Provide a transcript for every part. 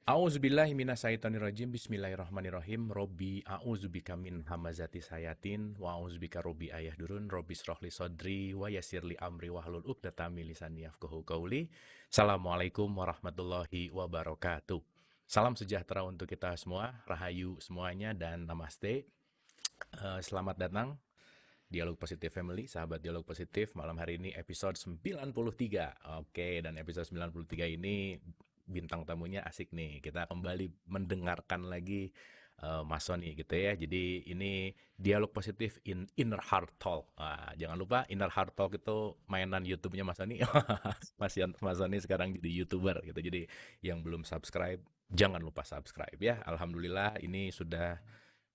A'udzubillahi minasyaitonirrajim. Bismillahirrahmanirrahim. Robbi a'udzubika min hamazati sayatin wa a'udzubika robbi ayahdurun. Robbi srohli sodri wa yassirli amri wahlul 'uqdatam min lisani yafqahu qauli. Assalamualaikum warahmatullahi wabarakatuh. Salam sejahtera untuk kita semua, rahayu semuanya dan namaste. Selamat datang Dialog Positif Family, sahabat Dialog Positif. Malam hari ini episode 93. Oke, dan episode 93 ini bintang tamunya asik nih. Kita kembali mendengarkan lagi Mas Sony gitu ya. Jadi ini Dialog Positif in Inner Heart Talk. Jangan lupa Inner Heart Talk itu mainan YouTube-nya Mas Sony. Mas Sony sekarang jadi YouTuber gitu. Jadi yang belum subscribe, jangan lupa subscribe ya. Alhamdulillah ini sudah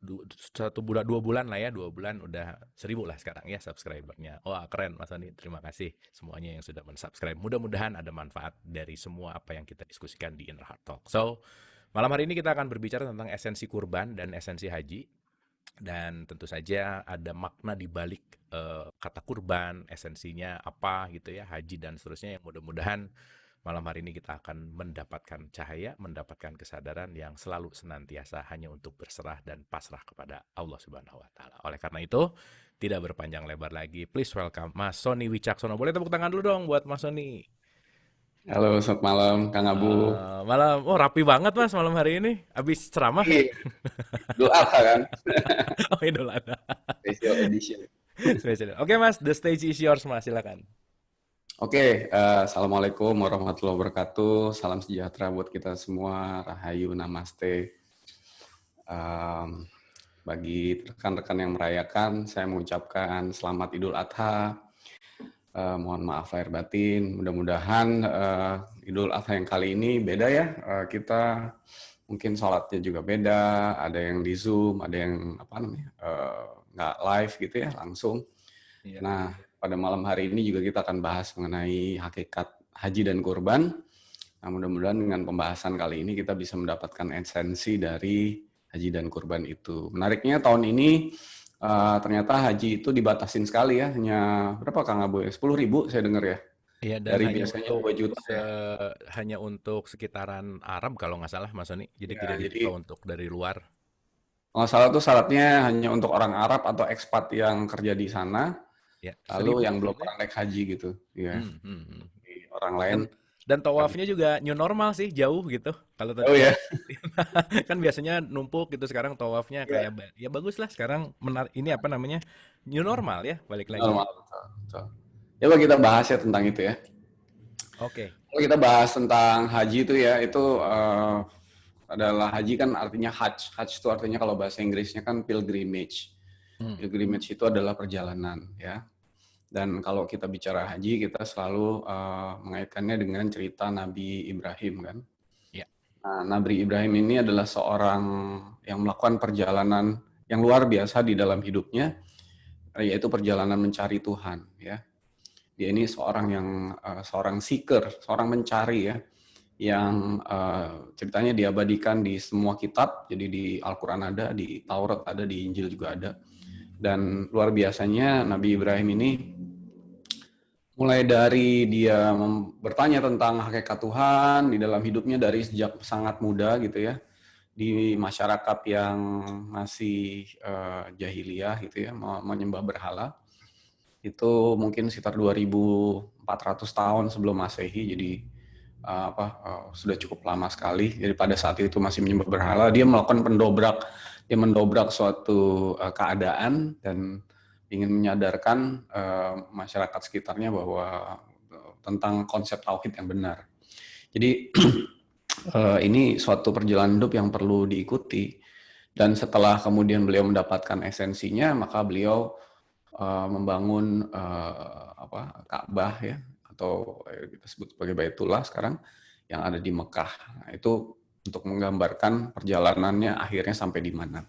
1 bulan 2 bulan lah ya, 2 bulan udah 1.000 lah sekarang ya subscribernya. Wah keren Mas Sony, terima kasih semuanya yang sudah mensubscribe. Mudah-mudahan ada manfaat dari semua apa yang kita diskusikan di Inner Heart Talk. So malam hari ini kita akan berbicara tentang esensi kurban dan esensi haji, dan tentu saja ada makna di balik kata kurban, esensinya apa gitu ya, haji dan seterusnya, yang mudah-mudahan malam hari ini kita akan mendapatkan cahaya, mendapatkan kesadaran yang selalu senantiasa hanya untuk berserah dan pasrah kepada Allah Subhanahu wa taala. Oleh karena itu, tidak berpanjang lebar lagi, please welcome Mas Sony Wicaksono. Boleh tepuk tangan dulu dong buat Mas Sony. Halo, selamat malam, Kang Abu. Malam, oh rapi banget Mas malam hari ini. Habis ceramah ya? Iya, Idul Adha kan, Oh Idul Adha. special edition. Spesial. Oke Mas, the stage is yours Mas, silakan. Oke, Assalamualaikum warahmatullahi wabarakatuh. Salam sejahtera buat kita semua. Rahayu, namaste. Em, Bagi rekan-rekan yang merayakan, saya mengucapkan selamat Idul Adha. Mohon maaf lahir batin. Mudah-mudahan Idul Adha yang kali ini beda ya. Kita mungkin sholatnya juga beda. Ada yang di Zoom, ada yang nggak live gitu ya langsung. Iya. Nah, pada malam hari ini juga kita akan bahas mengenai hakikat haji dan kurban. Nah, mudah-mudahan dengan pembahasan kali ini kita bisa mendapatkan esensi dari haji dan kurban itu. Menariknya tahun ini ternyata haji itu dibatasin sekali ya, hanya berapa Kang Abu ya? 10.000 saya dengar ya. Iya, dan Dari hanya biasanya untuk 2 juta ya. hanya untuk sekitaran Arab kalau nggak salah Mas Sony. Jadi Ya, tidak jadi dibuka untuk dari luar. kalau nggak salah tuh syaratnya hanya untuk orang Arab atau ekspat yang kerja di sana, Ya, lalu 1.000 yang belum gitu ya. pernah naik haji gitu. Ya, Hmm, hmm, hmm. orang lain. Dan dan tawafnya juga new normal sih, jauh gitu. Kalau Oh kalau ya, kan biasanya numpuk gitu, sekarang tawafnya ya, kayak ya bagus lah sekarang, ini apa namanya? New normal ya, balik lagi. normal. Betul, betul. Coba kita bahas ya tentang itu ya. Oke. Kalau kita bahas tentang haji itu ya, itu adalah haji kan artinya hajj. Hajj itu artinya kalau bahasa Inggrisnya kan pilgrimage. Hmm. Pilgrimage itu adalah perjalanan ya. Dan kalau kita bicara haji, kita selalu mengaitkannya dengan cerita Nabi Ibrahim kan. Ya. Nah, Nabi Ibrahim ini adalah seorang yang melakukan perjalanan yang luar biasa di dalam hidupnya, yaitu perjalanan mencari Tuhan ya. Dia ini seorang seeker, seorang mencari ya, yang ceritanya diabadikan di semua kitab. Jadi di Al-Quran ada, di Taurat ada, di Injil juga ada. Dan luar biasanya Nabi Ibrahim ini mulai dari dia bertanya tentang hakikat Tuhan di dalam hidupnya dari sejak sangat muda gitu ya, di masyarakat yang masih jahiliyah gitu ya, menyembah berhala. Itu mungkin sekitar 2.400 tahun sebelum Masehi, jadi sudah cukup lama sekali. Jadi pada saat itu masih menyembah berhala, dia melakukan dia mendobrak suatu keadaan dan ingin menyadarkan masyarakat sekitarnya bahwa tentang konsep tauhid yang benar. Jadi ini suatu perjalanan hidup yang perlu diikuti. Dan setelah kemudian beliau mendapatkan esensinya, maka beliau membangun Ka'bah ya, atau kita sebut sebagai Baitullah sekarang, yang ada di Mekah. Nah, itu untuk menggambarkan perjalanannya akhirnya sampai di mana.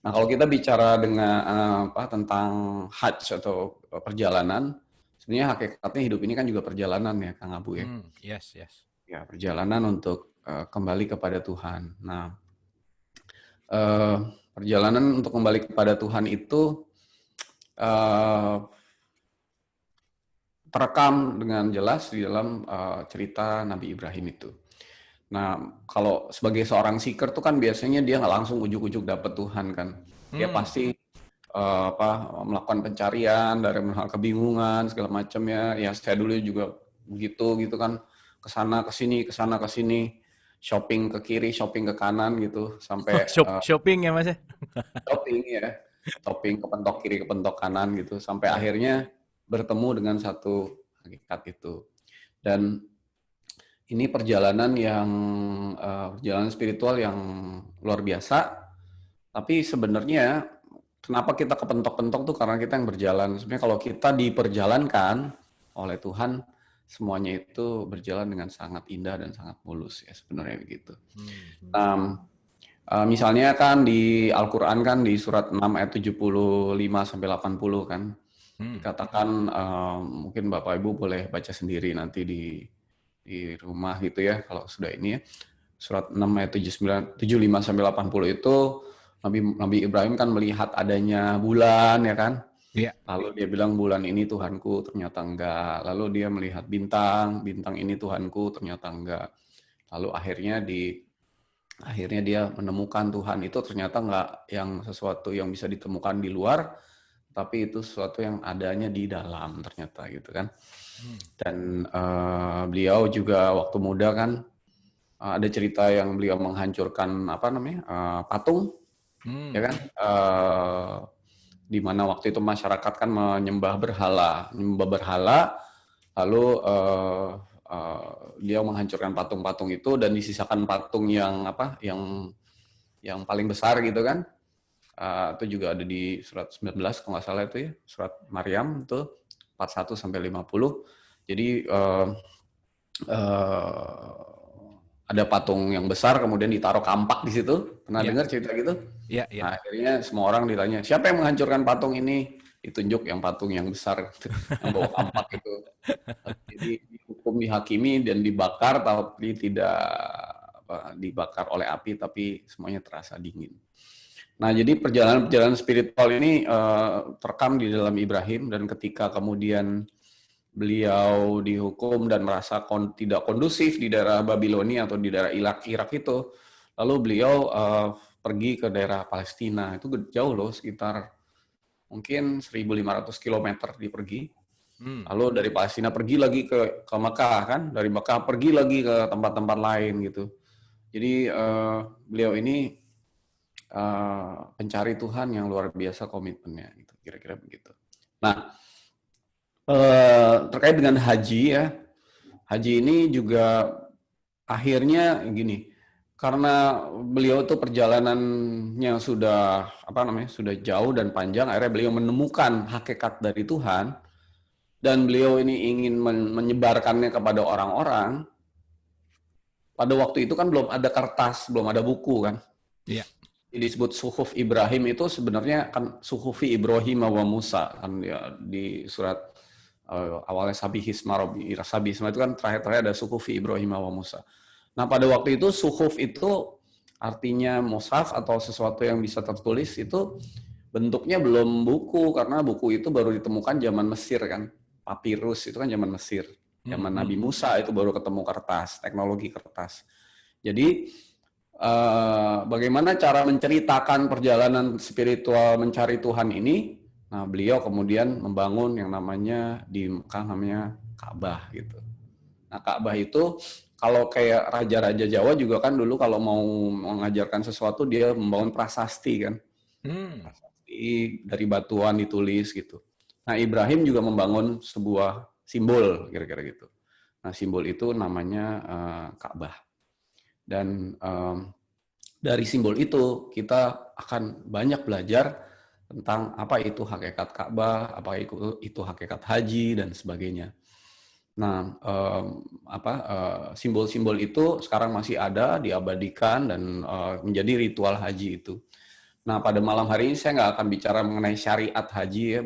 Nah, kalau kita bicara dengan tentang Hajj atau perjalanan, sebenarnya hakikatnya hidup ini kan juga perjalanan ya, Kang Abu ya. Hmm, yes, yes. Ya, perjalanan untuk kembali kepada Tuhan. Nah, uh, perjalanan untuk kembali kepada Tuhan itu uh, terekam dengan jelas di dalam cerita Nabi Ibrahim itu. Nah, kalau sebagai seorang seeker tuh kan biasanya dia nggak langsung ujuk-ujuk dapet Tuhan kan. Dia pasti melakukan pencarian dari hal kebingungan segala macam ya. Ya saya dulu juga begitu gitu kan, ke sana ke sini, shopping ke kiri, shopping ke kanan gitu sampai Shopping ya Mas ya? shopping ya, shopping ke pentok kiri ke pentok kanan gitu sampai Ya. akhirnya bertemu dengan satu hakikat itu. Dan ini perjalanan perjalanan spiritual yang luar biasa. Tapi sebenarnya kenapa kita kepentok-pentok tuh karena kita yang berjalan. Sebenarnya kalau kita diperjalankan oleh Tuhan, semuanya itu berjalan dengan sangat indah dan sangat mulus ya sebenarnya begitu. Misalnya kan di Al-Quran kan di surat 6 ayat 75 sampai 80 kan dikatakan, mungkin Bapak Ibu boleh baca sendiri nanti di rumah gitu ya kalau sudah ini ya. Surat 6 ayat 75 sampai 80 itu Nabi Ibrahim kan melihat adanya bulan ya kan. Iya. Lalu dia bilang bulan ini Tuhanku, ternyata enggak. Lalu dia melihat bintang, bintang ini Tuhanku, ternyata enggak. Lalu akhirnya dia menemukan Tuhan itu ternyata enggak yang sesuatu yang bisa ditemukan di luar, tapi itu sesuatu yang adanya di dalam ternyata gitu kan. Dan beliau juga waktu muda kan ada cerita yang beliau menghancurkan patung, ya kan, di mana waktu itu masyarakat kan menyembah berhala, lalu beliau menghancurkan patung-patung itu dan disisakan patung yang paling besar gitu kan. Itu juga ada di surat 19 kalau nggak salah itu ya, surat Maryam itu 41 sampai 50. Jadi ada patung yang besar kemudian ditaruh kampak di situ. Pernah Iya. dengar cerita gitu? Iya, iya. Nah, akhirnya semua orang ditanya, siapa yang menghancurkan patung ini? Ditunjuk yang patung yang besar, yang bawa kampak itu. Jadi dihukum, dihakimi dan dibakar, tapi tidak dibakar oleh api, tapi semuanya terasa dingin. Nah, jadi perjalanan-perjalanan spiritual ini terekam di dalam Ibrahim, dan ketika kemudian beliau dihukum dan merasa tidak kondusif di daerah Babilonia atau di daerah Irak itu, lalu beliau pergi ke daerah Palestina. Itu jauh loh, sekitar mungkin 1.500 km dia pergi. Lalu dari Palestina pergi lagi ke Mekah kan, dari Mekah pergi lagi ke tempat-tempat lain gitu. Jadi beliau ini pencari Tuhan yang luar biasa komitmennya, gitu, kira-kira begitu. Nah, terkait dengan haji ya, haji ini juga akhirnya gini, karena beliau tuh perjalanannya sudah jauh dan panjang, akhirnya beliau menemukan hakikat dari Tuhan dan beliau ini ingin menyebarkannya kepada orang-orang. Pada waktu itu kan belum ada kertas, belum ada buku kan. Iya. Jadi disebut suhuf Ibrahim itu sebenarnya kan suhufi Ibrahim wa Musa kan ya, di surat awalnya Sabihisma itu kan terakhir ada suhufi Ibrahim wa Musa. Nah, pada waktu itu suhuf itu artinya mushaf atau sesuatu yang bisa tertulis, itu bentuknya belum buku karena buku itu baru ditemukan zaman Mesir kan. Papirus itu kan zaman Mesir. Zaman Nabi Musa itu baru ketemu kertas, teknologi kertas. Jadi bagaimana cara menceritakan perjalanan spiritual mencari Tuhan ini? Nah, beliau kemudian membangun yang namanya di Mekah namanya Ka'bah gitu. Nah, Ka'bah itu kalau kayak raja-raja Jawa juga kan dulu kalau mau mengajarkan sesuatu dia membangun prasasti kan. Prasasti dari batuan ditulis gitu. Nah, Ibrahim juga membangun sebuah simbol kira-kira gitu. Nah, simbol itu namanya Ka'bah. Dan dari simbol itu kita akan banyak belajar tentang apa itu hakikat Ka'bah, apa itu hakikat haji dan sebagainya. Nah, simbol-simbol itu sekarang masih ada, diabadikan dan menjadi ritual haji itu. Nah, pada malam hari ini saya nggak akan bicara mengenai syariat haji ya,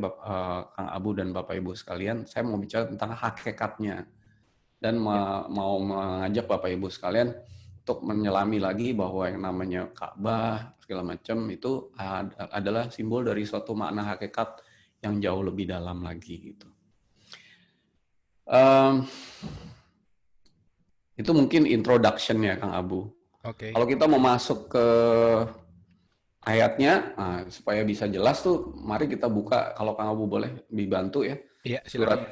Kang Abu dan Bapak Ibu sekalian. Saya mau bicara tentang hakikatnya dan mau mengajak Bapak Ibu sekalian untuk menyelami lagi bahwa yang namanya Ka'bah segala macam itu adalah simbol dari suatu makna hakikat yang jauh lebih dalam lagi gitu. Itu mungkin introduction ya Kang Abu. Oke. Kalau kita mau masuk ke ayatnya, nah, supaya bisa jelas tuh, mari kita buka, kalau Kang Abu boleh dibantu ya. Iya, silakan.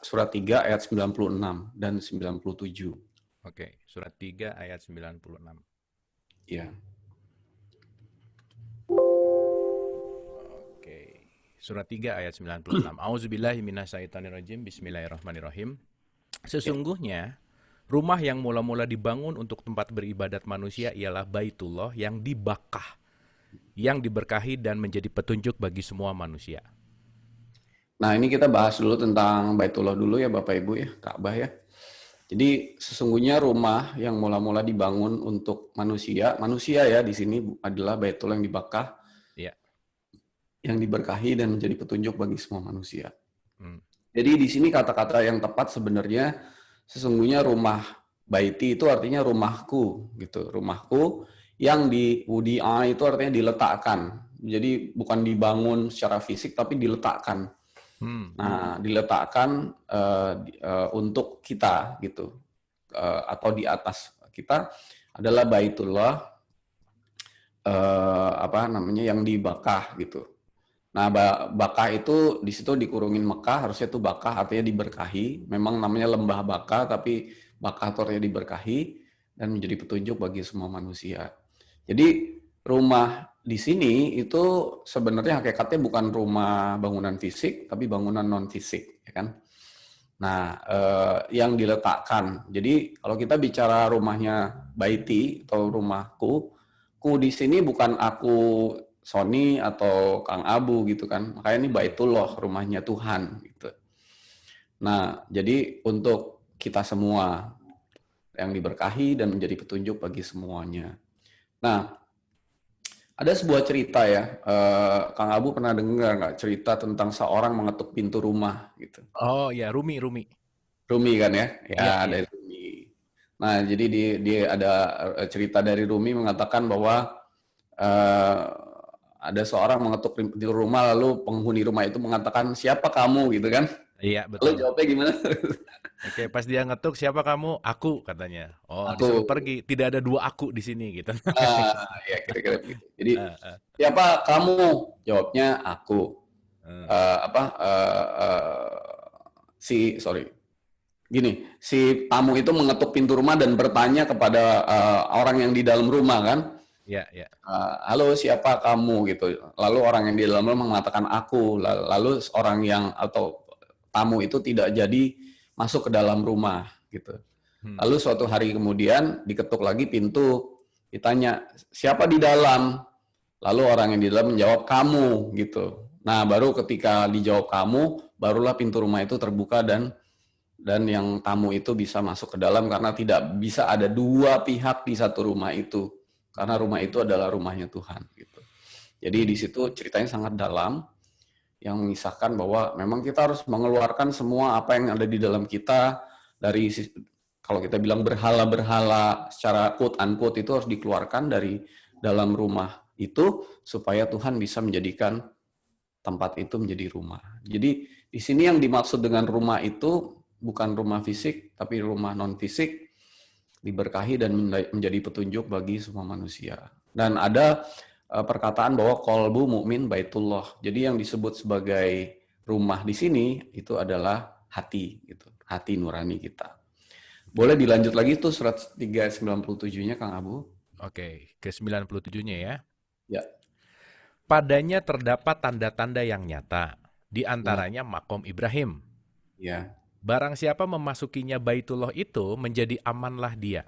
Surat 3 ayat 96 dan 97. Oke, surat 3 ayat 96. Ya. Oke. Surat 3 ayat 96. Auzubillahi minasyaitonirrajim. Bismillahirrahmanirrahim. Ya. Sesungguhnya rumah yang mula-mula dibangun untuk tempat beribadat manusia ialah Baitullah yang dibakah, yang diberkahi dan menjadi petunjuk bagi semua manusia. Nah, ini kita bahas dulu tentang Baitullah dulu ya Bapak Ibu ya, Ka'bah ya. Jadi sesungguhnya rumah yang mula-mula dibangun untuk manusia ya di sini adalah Baitullah yang dibakah, Ya. yang diberkahi dan menjadi petunjuk bagi semua manusia. Hmm. Jadi di sini kata-kata yang tepat sebenarnya sesungguhnya rumah baiti itu artinya rumahku gitu, rumahku yang di wudi'a itu artinya diletakkan. Jadi bukan dibangun secara fisik tapi diletakkan. Nah, diletakkan untuk kita gitu, atau di atas kita adalah Baitullah, yang dibakah gitu. Nah, Bakah itu di situ dikurungin Mekah, harusnya itu Bakah artinya diberkahi. Memang namanya lembah Bakah, tapi Bakah itu artinya diberkahi dan menjadi petunjuk bagi semua manusia. Jadi rumah di sini itu sebenarnya hakikatnya bukan rumah bangunan fisik, tapi bangunan non fisik, ya kan? Nah, yang diletakkan. Jadi kalau kita bicara rumahnya Baiti atau rumahku, ku di sini bukan aku Sony atau Kang Abu gitu kan. Makanya ini Baitullah, rumahnya Tuhan gitu. Nah, jadi untuk kita semua yang diberkahi dan menjadi petunjuk bagi semuanya. Nah, ada sebuah cerita ya, Kang Abu pernah dengar nggak cerita tentang seorang mengetuk pintu rumah gitu? Oh ya, Rumi. Rumi kan ya? Ya, Iya, iya. dari Rumi. Nah, jadi dia ada cerita dari Rumi mengatakan bahwa uh, ada seorang mengetuk pintu rumah, lalu penghuni rumah itu mengatakan, siapa kamu gitu kan? Iya, Lalu betul. jawabnya gimana? Oke, pas dia ngetuk, siapa kamu? Aku, katanya. Oh, disuruh Aku. pergi. Tidak ada dua aku di sini, gitu. Ah, ya kira-kira begitu. Jadi, Ah, ah, siapa kamu? Jawabnya aku. ah. Uh, apa? Uh, uh, sorry. Gini, si tamu itu mengetuk pintu rumah dan bertanya kepada orang yang di dalam rumah kan, Ya, ya. halo siapa kamu gitu. Lalu orang yang di dalam rumah mengatakan aku. Lalu orang yang atau tamu itu tidak jadi masuk ke dalam rumah gitu. Hmm. Lalu suatu hari kemudian diketuk lagi pintu, ditanya siapa di dalam. Lalu orang yang di dalam menjawab kamu gitu. Nah baru ketika dijawab kamu, barulah pintu rumah itu terbuka dan yang tamu itu bisa masuk ke dalam karena tidak bisa ada dua pihak di satu rumah itu karena rumah itu adalah rumahnya Tuhan gitu. Jadi di situ ceritanya sangat dalam yang mengisahkan bahwa memang kita harus mengeluarkan semua apa yang ada di dalam kita dari kalau kita bilang berhala-berhala secara quote unquote itu harus dikeluarkan dari dalam rumah itu supaya Tuhan bisa menjadikan tempat itu menjadi rumah. Jadi di sini yang dimaksud dengan rumah itu bukan rumah fisik, tapi rumah non-fisik, diberkahi dan menjadi petunjuk bagi semua manusia. Dan ada perkataan bahwa kolbu mukmin baitullah. Jadi yang disebut sebagai rumah di sini itu adalah hati, gitu, hati nurani kita. Boleh dilanjut lagi tuh surat 397-nya Kang Abu? Oke, ke 97-nya ya. Ya. Padanya terdapat tanda-tanda yang nyata, di Ya. antaranya makom Ibrahim. Ya. Barang siapa memasukinya Baitullah itu, menjadi amanlah dia.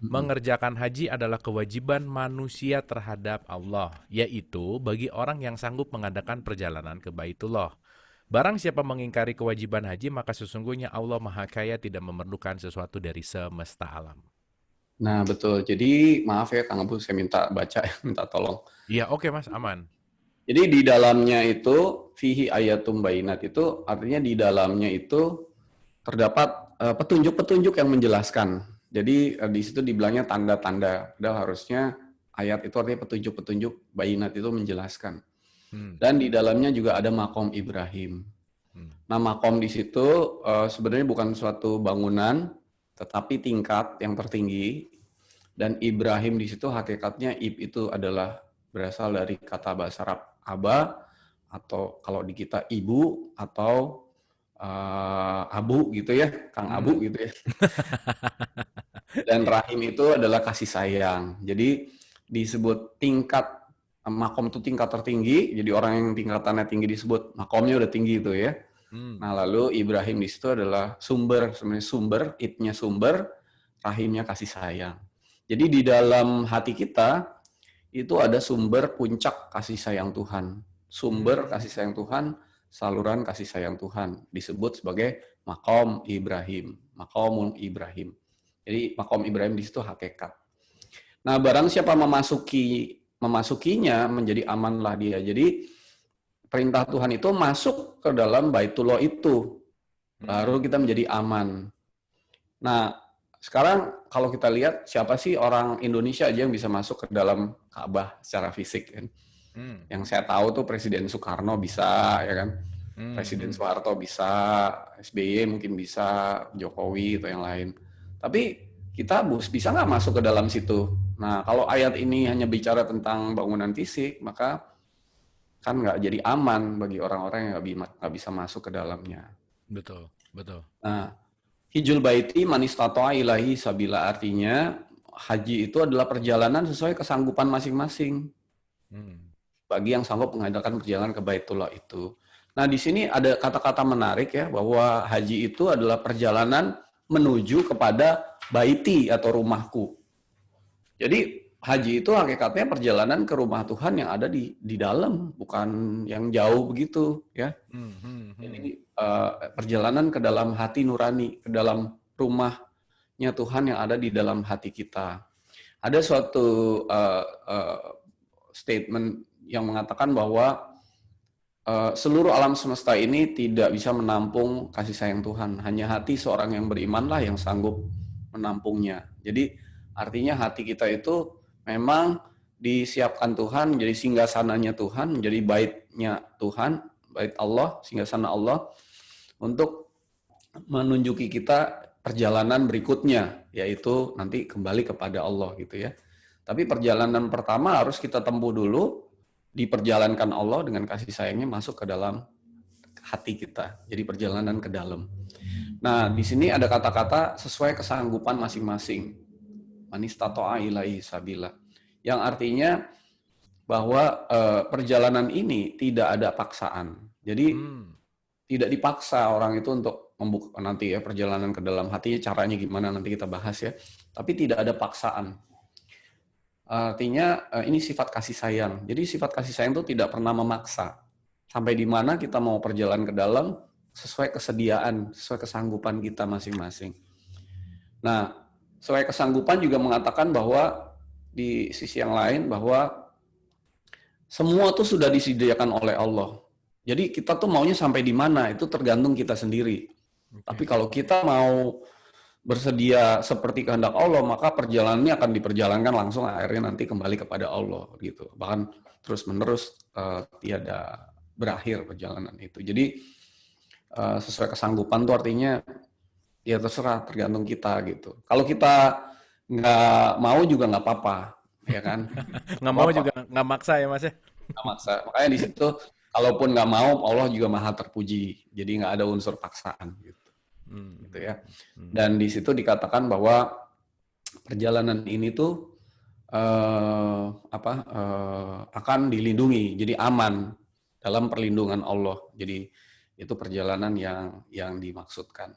Mengerjakan haji adalah kewajiban manusia terhadap Allah, yaitu bagi orang yang sanggup mengadakan perjalanan ke Baitullah. Barang siapa mengingkari kewajiban haji, maka sesungguhnya Allah Maha Kaya tidak memerlukan sesuatu dari semesta alam. Nah, betul. Jadi, maaf ya Kang Abu, saya minta baca, minta tolong. Iya, oke Mas, aman. Jadi di dalamnya itu, fihi ayatum bayinat itu, artinya di dalamnya itu terdapat petunjuk-petunjuk yang menjelaskan. Jadi di situ dibilangnya tanda-tanda. Padahal harusnya ayat itu artinya petunjuk-petunjuk, bayinat itu menjelaskan. Dan di dalamnya juga ada makom Ibrahim. Nah, makom di situ sebenarnya bukan suatu bangunan, tetapi tingkat yang tertinggi. Dan Ibrahim di situ hakikatnya itu adalah berasal dari kata bahasa Arab aba, atau kalau di kita ibu, atau abu gitu ya, Kang Abu gitu ya. Dan rahim itu adalah kasih sayang. Jadi disebut tingkat makom itu tingkat tertinggi. Jadi orang yang tingkatannya tinggi disebut makomnya udah tinggi itu ya. Nah lalu Ibrahim di situ adalah sumber, sebenarnya sumber, ibnya sumber, rahimnya kasih sayang. Jadi di dalam hati kita itu ada sumber puncak kasih sayang Tuhan. Sumber kasih sayang Tuhan, saluran kasih sayang Tuhan disebut sebagai makom Ibrahim, makom Ibrahim. Jadi makom Ibrahim di situ hakikat. Nah, barang siapa memasukinya menjadi amanlah dia. Jadi perintah Tuhan itu masuk ke dalam Baitullah itu, baru kita menjadi aman. Nah, sekarang kalau kita lihat siapa sih orang Indonesia aja yang bisa masuk ke dalam Ka'bah secara fisik kan? Yang saya tahu tuh Presiden Soekarno bisa, ya kan? Presiden Soeharto bisa, SBY mungkin bisa, Jokowi atau yang lain. Tapi kita bisa nggak masuk ke dalam situ? Nah, kalau ayat ini hanya bicara tentang bangunan fisik, maka kan nggak jadi aman bagi orang-orang yang nggak bisa masuk ke dalamnya. Betul, betul. Nah, Hijul baiti manistato'a ilahi sabila, artinya haji itu adalah perjalanan sesuai kesanggupan masing-masing. Bagi yang sanggup mengadakan perjalanan ke Baitullah itu. Nah, di sini ada kata-kata menarik ya, bahwa haji itu adalah perjalanan menuju kepada baiti atau rumahku. Jadi haji itu hakikatnya perjalanan ke rumah Tuhan yang ada di dalam, bukan yang jauh begitu ya. Jadi perjalanan ke dalam hati nurani, ke dalam rumahnya Tuhan yang ada di dalam hati kita. Ada suatu statement yang mengatakan bahwa seluruh alam semesta ini tidak bisa menampung kasih sayang Tuhan. Hanya hati seorang yang berimanlah yang sanggup menampungnya. Jadi artinya hati kita itu memang disiapkan Tuhan menjadi singgasananya Tuhan, menjadi baitnya Tuhan, bait Allah, singgasana Allah, untuk menunjuki kita perjalanan berikutnya, yaitu nanti kembali kepada Allah gitu ya. Tapi perjalanan pertama harus kita tempuh dulu, diperjalankan Allah dengan kasih sayangnya masuk ke dalam hati kita. Jadi perjalanan ke dalam. Nah, di sini ada kata-kata sesuai kesanggupan masing-masing. Manistato'a ilaihi sabila. Yang artinya bahwa perjalanan ini tidak ada paksaan. Jadi tidak dipaksa orang itu untuk membuka nanti ya perjalanan ke dalam hati, caranya gimana nanti kita bahas ya. Tapi tidak ada paksaan. Artinya ini sifat kasih sayang. Jadi sifat kasih sayang itu tidak pernah memaksa. Sampai di mana kita mau perjalanan ke dalam sesuai kesediaan, sesuai kesanggupan kita masing-masing. Nah, sesuai kesanggupan juga mengatakan bahwa di sisi yang lain bahwa semua itu sudah disediakan oleh Allah. Jadi kita tuh maunya sampai di mana itu tergantung kita sendiri. Tapi kalau kita mau bersedia seperti kehendak Allah, maka perjalanannya akan diperjalankan langsung akhirnya nanti kembali kepada Allah gitu. Bahkan terus-menerus tiada berakhir perjalanan itu. Jadi sesuai kesanggupan tuh artinya ya terserah, tergantung kita gitu. Kalau kita nggak mau juga nggak apa-apa, ya kan? Nggak mau juga nggak maksa ya Mas ya? Nggak maksa. Makanya di situ, kalaupun nggak mau, Allah juga maha terpuji. Jadi nggak ada unsur paksaan gitu. Gitu ya. Dan di situ dikatakan bahwa perjalanan ini tuh akan dilindungi, jadi aman dalam perlindungan Allah. Jadi itu perjalanan yang dimaksudkan.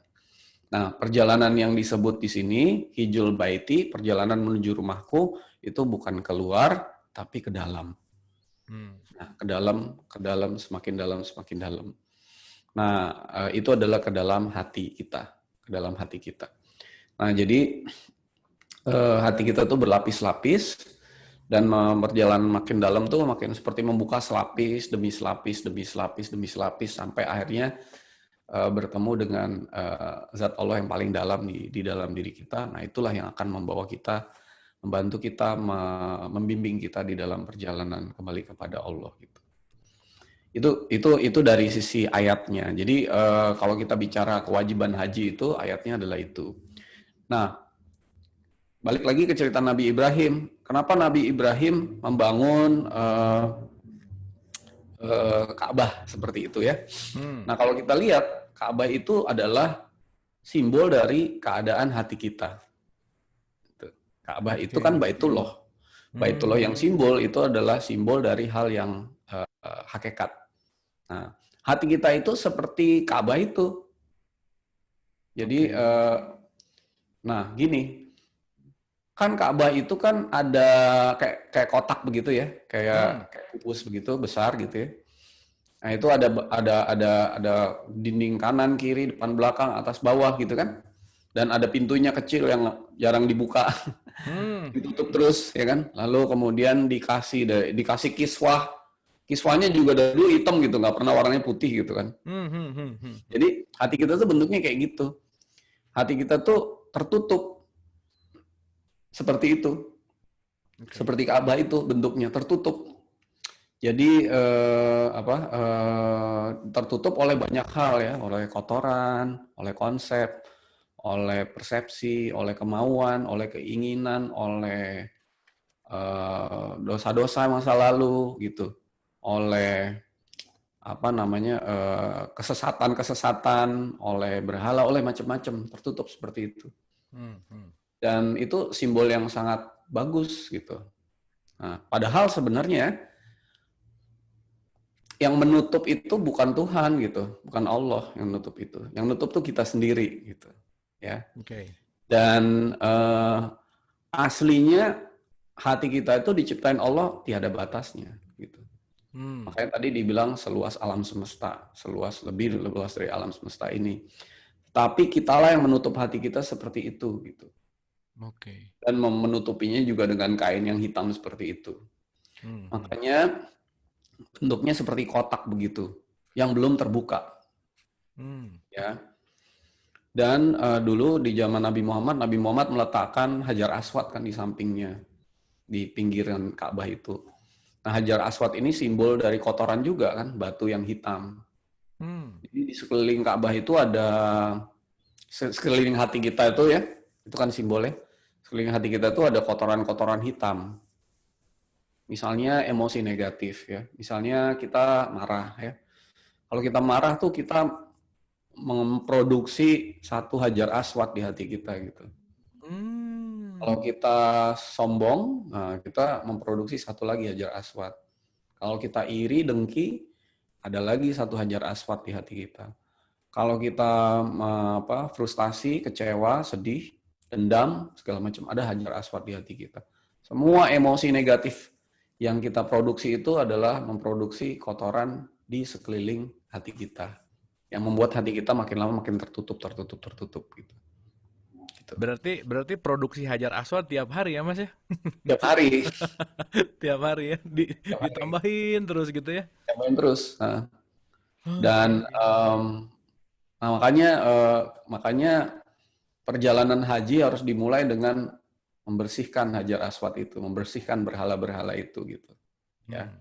Nah, perjalanan yang disebut di sini hijul baiti, perjalanan menuju rumahku, itu bukan keluar tapi ke dalam. Nah, ke dalam, semakin dalam, semakin dalam. Nah, itu adalah ke dalam hati kita, ke dalam hati kita. Nah, jadi hati kita tuh berlapis-lapis, dan berjalan makin dalam tuh makin seperti membuka selapis demi selapis demi selapis demi selapis sampai akhirnya bertemu dengan zat Allah yang paling dalam di dalam diri kita. Nah, itulah yang akan membawa kita, membantu kita, membimbing kita di dalam perjalanan kembali kepada Allah gitu. Itu dari sisi ayatnya. Jadi kalau kita bicara kewajiban haji itu ayatnya adalah itu. Nah, balik lagi ke cerita Nabi Ibrahim. Kenapa Nabi Ibrahim membangun Ka'bah seperti itu ya? Nah, kalau kita lihat, Ka'bah itu adalah simbol dari keadaan hati kita. Ka'bah itu kan Baitullah. Baitullah yang simbol itu adalah simbol dari hal yang hakikat. Nah, hati kita itu seperti Ka'bah itu. Jadi, nah gini, kan Ka'bah itu kan ada kayak kotak begitu ya, kayak kubus begitu besar gitu ya. Nah itu ada dinding kanan, kiri, depan, belakang, atas, bawah gitu kan. Dan ada pintunya kecil yang jarang dibuka, ditutup terus ya kan. Lalu kemudian dikasih kiswah, kiswahnya juga dari dulu hitam gitu, nggak pernah warnanya putih gitu kan. Jadi hati kita tuh bentuknya kayak gitu. Hati kita tuh tertutup seperti itu, seperti Ka'bah itu bentuknya tertutup. Jadi tertutup oleh banyak hal ya, oleh kotoran, oleh konsep, oleh persepsi, oleh kemauan, oleh keinginan, oleh dosa-dosa masa lalu gitu, oleh apa namanya kesesatan-kesesatan, oleh berhala, oleh macam-macam, tertutup seperti itu. Dan itu simbol yang sangat bagus gitu. Nah, padahal sebenarnya yang menutup itu bukan Tuhan gitu, bukan Allah yang menutup itu. Yang menutup tuh kita sendiri gitu, ya. Dan aslinya hati kita itu diciptain Allah tiada batasnya gitu. Makanya tadi dibilang seluas alam semesta, lebih luas dari alam semesta ini. Tapi kitalah yang menutup hati kita seperti itu gitu. Dan menutupinya juga dengan kain yang hitam seperti itu. Makanya bentuknya seperti kotak begitu, yang belum terbuka. Ya. Dan dulu di zaman Nabi Muhammad meletakkan Hajar Aswad kan di sampingnya, di pinggiran Ka'bah itu. Nah, Hajar Aswad ini simbol dari kotoran juga kan, batu yang hitam. Jadi di sekeliling Ka'bah itu ada, sekeliling hati kita itu ya, itu kan simbolnya. Sekeliling hati kita itu ada kotoran-kotoran hitam. Misalnya emosi negatif ya, misalnya kita marah ya. Kalau kita marah tuh kita memproduksi satu Hajar Aswad di hati kita gitu. Kalau kita sombong, nah kita memproduksi satu lagi Hajar Aswad. Kalau kita iri, dengki, ada lagi satu Hajar Aswad di hati kita. Kalau kita frustasi, kecewa, sedih, dendam, segala macam, ada Hajar Aswad di hati kita. Semua emosi negatif yang kita produksi itu adalah memproduksi kotoran di sekeliling hati kita, yang membuat hati kita makin lama makin tertutup gitu. Berarti produksi Hajar Aswad tiap hari ya Mas ya? Tiap hari. Tiap hari ya, ditambahin terus gitu ya? Tambahin terus. Nah. Dan makanya perjalanan haji harus dimulai dengan membersihkan Hajar Aswad itu, membersihkan berhala-berhala itu gitu. Ya.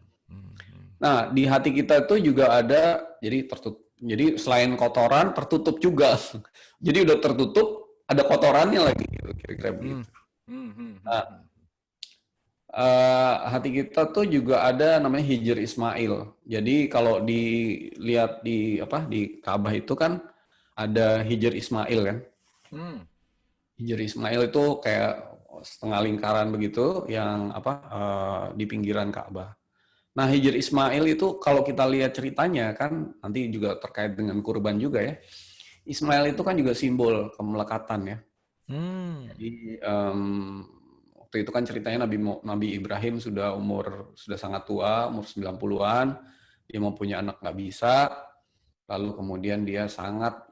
Nah, di hati kita itu juga ada, jadi tertutup. Jadi selain kotoran, tertutup juga. Jadi udah tertutup, ada kotorannya lagi, gitu, kira-kira begitu. Nah, hati kita tuh juga ada namanya Hijr Ismail. Jadi kalau dilihat di Ka'bah itu kan ada Hijr Ismail kan. Hijr Ismail itu kayak setengah lingkaran begitu yang di pinggiran Ka'bah. Nah, Hijr Ismail itu kalau kita lihat ceritanya kan nanti juga terkait dengan kurban juga ya. Ismail itu kan juga simbol kemelekatan ya. Jadi waktu itu kan ceritanya Nabi Ibrahim sudah sangat tua, umur 90-an, dia mau punya anak nggak bisa, lalu kemudian dia sangat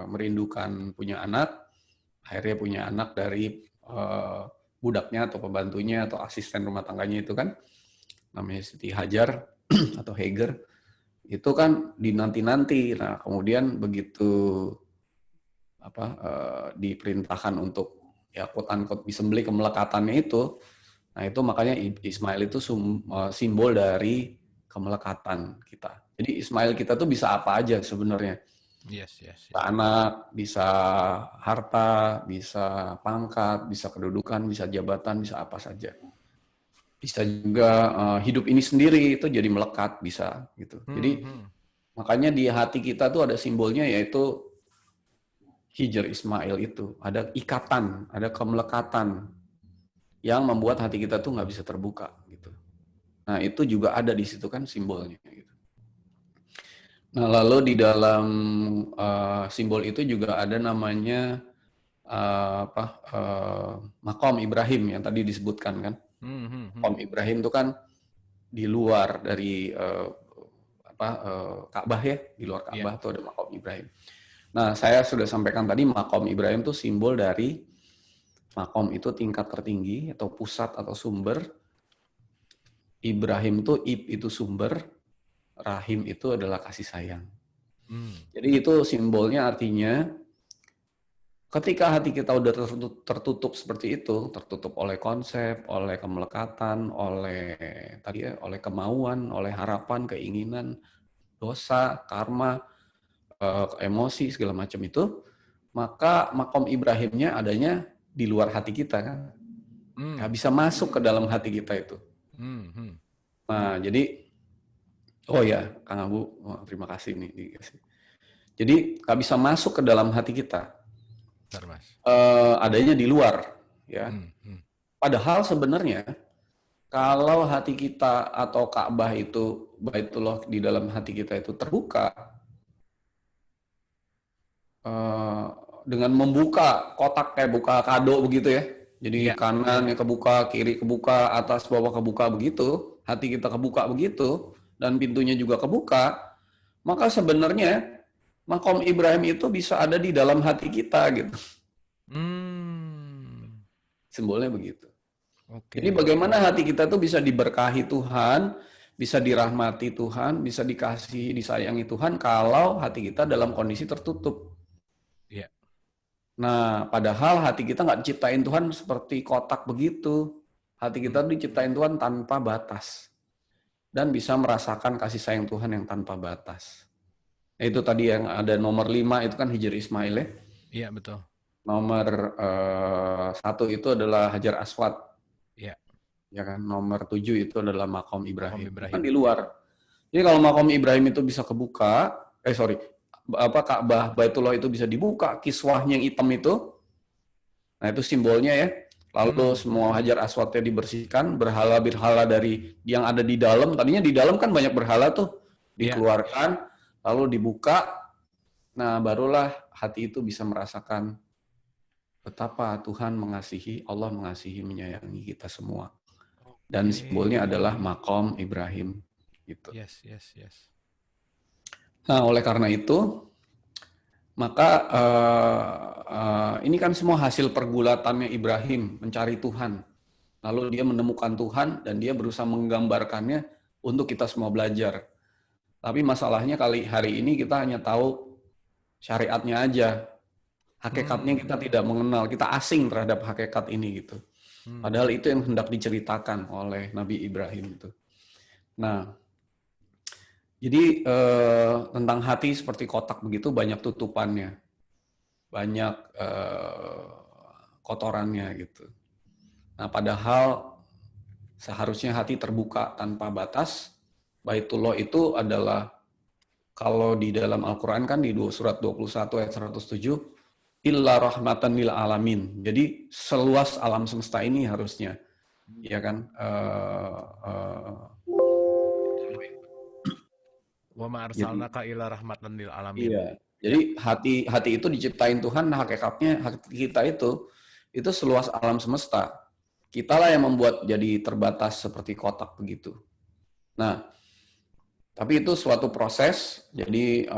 merindukan punya anak, akhirnya punya anak dari budaknya atau pembantunya atau asisten rumah tangganya itu kan, namanya Siti Hajar atau Hagar, itu kan dinanti-nanti. Nah kemudian begitu diperintahkan untuk ya quote-unquote disembelih kemelekatannya itu, nah itu makanya Ismail itu simbol dari kemelekatan kita. Jadi Ismail kita tuh bisa apa aja sebenarnya. Yes, yes, Bisa yes. anak, bisa harta, bisa pangkat, bisa kedudukan, bisa jabatan, bisa apa saja. Bisa juga hidup ini sendiri itu jadi melekat, bisa gitu. Hmm, Jadi hmm. makanya di hati kita tuh ada simbolnya, yaitu Hijr Ismail itu. Ada ikatan, ada kemelekatan yang membuat hati kita tuh nggak bisa terbuka gitu. Nah itu juga ada di situ kan simbolnya. Gitu. Nah lalu di dalam simbol itu juga ada namanya makom Ibrahim yang tadi disebutkan kan. Hmm, hmm, hmm. Makom Ibrahim itu kan di luar dari Ka'bah ya, di luar Iya. Ka'bah tuh ada makom Ibrahim. Nah saya sudah sampaikan tadi makom Ibrahim itu simbol dari makom itu tingkat tertinggi atau pusat atau sumber. Ibrahim itu itu sumber, Rahim itu adalah kasih sayang. Hmm. Jadi itu simbolnya artinya ketika hati kita udah tertutup seperti itu, tertutup oleh konsep, oleh kemelekatan, oleh tadi ya, oleh kemauan, oleh harapan, keinginan, dosa, karma, emosi segala macam itu, maka makom Ibrahimnya adanya di luar hati kita kan, nggak Hmm. bisa masuk ke dalam hati kita itu. Hmm. Hmm. Nah jadi, oh ya Kang Abu, terima kasih nih dikasih. Jadi nggak bisa masuk ke dalam hati kita, Bentar, Mas. adanya di luar, ya. Hmm. Hmm. Padahal sebenarnya kalau hati kita atau Ka'bah itu, Baitullah di dalam hati kita itu terbuka, eh, dengan membuka kotak kayak buka kado begitu ya. Jadi Iya. kanannya kebuka, kiri kebuka, atas bawah kebuka begitu, hati kita kebuka begitu, dan pintunya juga kebuka, maka sebenarnya makom Ibrahim itu bisa ada di dalam hati kita gitu. Hmm. Simbolnya begitu. Jadi Oke, oke. bagaimana hati kita tuh bisa diberkahi Tuhan, bisa dirahmati Tuhan, bisa dikasihi, disayangi Tuhan kalau hati kita dalam kondisi tertutup. Iya. Nah, padahal hati kita nggak diciptain Tuhan seperti kotak begitu. Hati Hmm. kita diciptain Tuhan tanpa batas dan bisa merasakan kasih sayang Tuhan yang tanpa batas. Nah, itu tadi yang ada nomor 5 itu kan Hijr Ismail ya. Iya, betul. Nomor 1 itu adalah Hajar Aswad. Iya. Ya kan, nomor 7 itu adalah makom Makom Ibrahim. Itu kan di Ibrahim. luar. Jadi kalau makom Ibrahim itu bisa kebuka, Ka'bah Baitullah itu bisa dibuka, kiswahnya yang hitam itu, nah itu simbolnya ya. Lalu Hmm. semua Hajar Aswadnya dibersihkan, berhala-berhala dari yang ada di dalam, tadinya di dalam kan banyak berhala tuh, Iya. dikeluarkan, lalu dibuka, nah barulah hati itu bisa merasakan betapa Tuhan mengasihi, Allah mengasihi, menyayangi kita semua. Dan simbolnya adalah Oke. makom Ibrahim gitu. Yes, yes, yes. Nah, oleh karena itu, maka ini kan semua hasil pergulatannya Ibrahim mencari Tuhan. Lalu dia menemukan Tuhan dan dia berusaha menggambarkannya untuk kita semua belajar. Tapi masalahnya kali hari ini kita hanya tahu syariatnya aja. Hakikatnya Hmm. kita tidak mengenal, kita asing terhadap hakikat ini gitu. Hmm. Padahal itu yang hendak diceritakan oleh Nabi Ibrahim itu. Nah, jadi tentang hati seperti kotak begitu banyak tutupannya, banyak kotorannya gitu. Nah, padahal seharusnya hati terbuka tanpa batas. Baitullah itu adalah kalau di dalam Al-Quran kan di surat 21 ayat 107, illa rahmatan lil alamin. Jadi seluas alam semesta ini harusnya, ya kan? Wa ma Jadi arsalnaka ila rahmatan lil alamin. iya. Ya. Jadi hati itu diciptain Tuhan, nah hakikatnya hati kita itu seluas alam semesta. Kitalah yang membuat jadi terbatas seperti kotak begitu. Nah, tapi itu suatu proses, jadi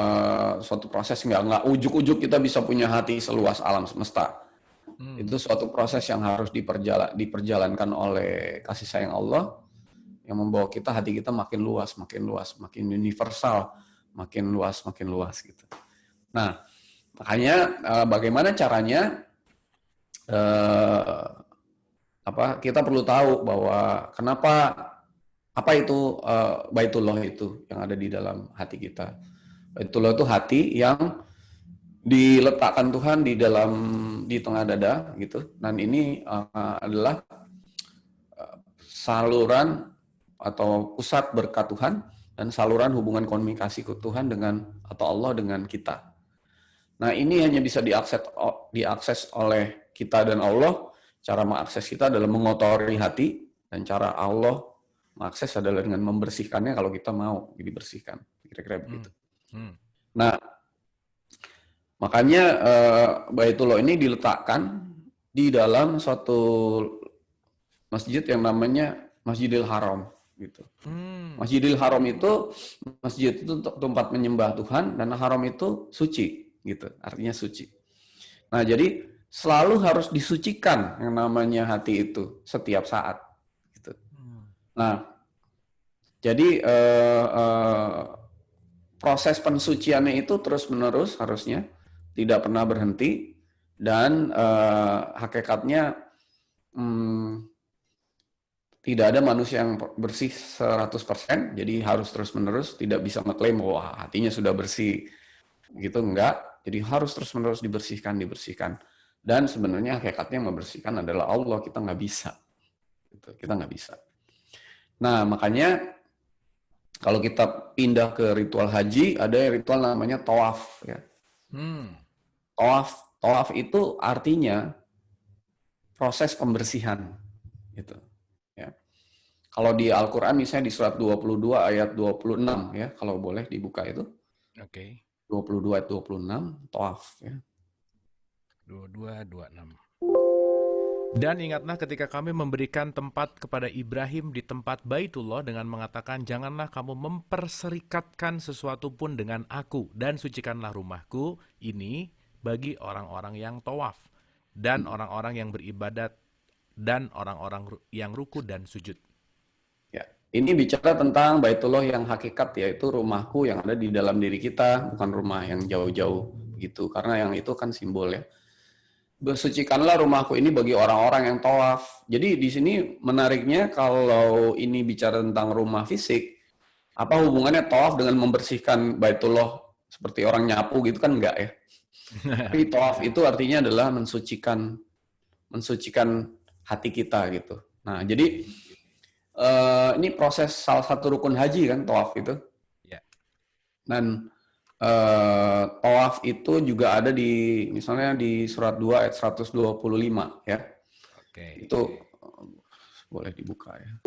suatu proses nggak ujuk-ujuk kita bisa punya hati seluas alam semesta. Hmm. Itu suatu proses yang harus diperjalankan oleh kasih sayang Allah yang membawa kita hati kita makin luas, makin universal, makin luas gitu. Nah, makanya bagaimana caranya kita perlu tahu bahwa kenapa apa itu Baitullah itu yang ada di dalam hati kita. Baitullah itu hati yang diletakkan Tuhan di tengah dada gitu. Dan ini adalah saluran atau pusat berkat Tuhan dan saluran hubungan komunikasi ke Tuhan atau Allah dengan kita. Nah, ini hanya bisa diakses oleh kita dan Allah. Cara mengakses kita adalah mengotori hati, dan cara Allah mengakses adalah dengan membersihkannya kalau kita mau dibersihkan. Kira-kira begitu. Nah, makanya Baitullah ini diletakkan di dalam suatu masjid yang namanya Masjidil Haram gitu. Masjidil Haram itu masjid itu tempat menyembah Tuhan, dan haram itu suci gitu. Artinya suci. Nah, jadi selalu harus disucikan yang namanya hati itu setiap saat gitu. Nah, jadi proses pensuciannya itu terus-menerus harusnya tidak pernah berhenti, dan hakikatnya tidak ada manusia yang bersih 100%, jadi harus terus-menerus, tidak bisa ngeklaim bahwa hatinya sudah bersih, gitu, enggak. Jadi harus terus-menerus dibersihkan. Dan sebenarnya hakikatnya yang membersihkan adalah Allah, kita nggak bisa. Gitu. Kita nggak bisa. Nah, makanya kalau kita pindah ke ritual haji, ada ritual namanya tawaf. Ya. Tawaf itu artinya proses pembersihan. Gitu. Kalau di Al-Quran misalnya di surat 22 ayat 26 ya, kalau boleh dibuka itu. Oke. 22 ayat 26, tawaf ya. 22, 26. Dan ingatlah ketika kami memberikan tempat kepada Ibrahim di tempat Baitullah dengan mengatakan, janganlah kamu memperserikatkan sesuatu pun dengan aku, dan sucikanlah rumahku ini bagi orang-orang yang tawaf, dan orang-orang yang beribadat, dan orang-orang yang ruku dan sujud. Ya, ini bicara tentang Baitullah yang hakikat, yaitu rumahku yang ada di dalam diri kita, bukan rumah yang jauh-jauh gitu. Karena yang itu kan simbol ya. Bersucikanlah rumahku ini bagi orang-orang yang tawaf. Jadi di sini menariknya kalau ini bicara tentang rumah fisik, apa hubungannya tawaf dengan membersihkan Baitullah seperti orang nyapu gitu kan enggak ya? Tapi tawaf itu artinya adalah mensucikan hati kita gitu. Nah, jadi ini proses salah satu rukun haji kan, tawaf itu. Ya. Dan tawaf itu juga ada di misalnya di surat 2 ayat 125 ya. Oke. Itu boleh dibuka ya.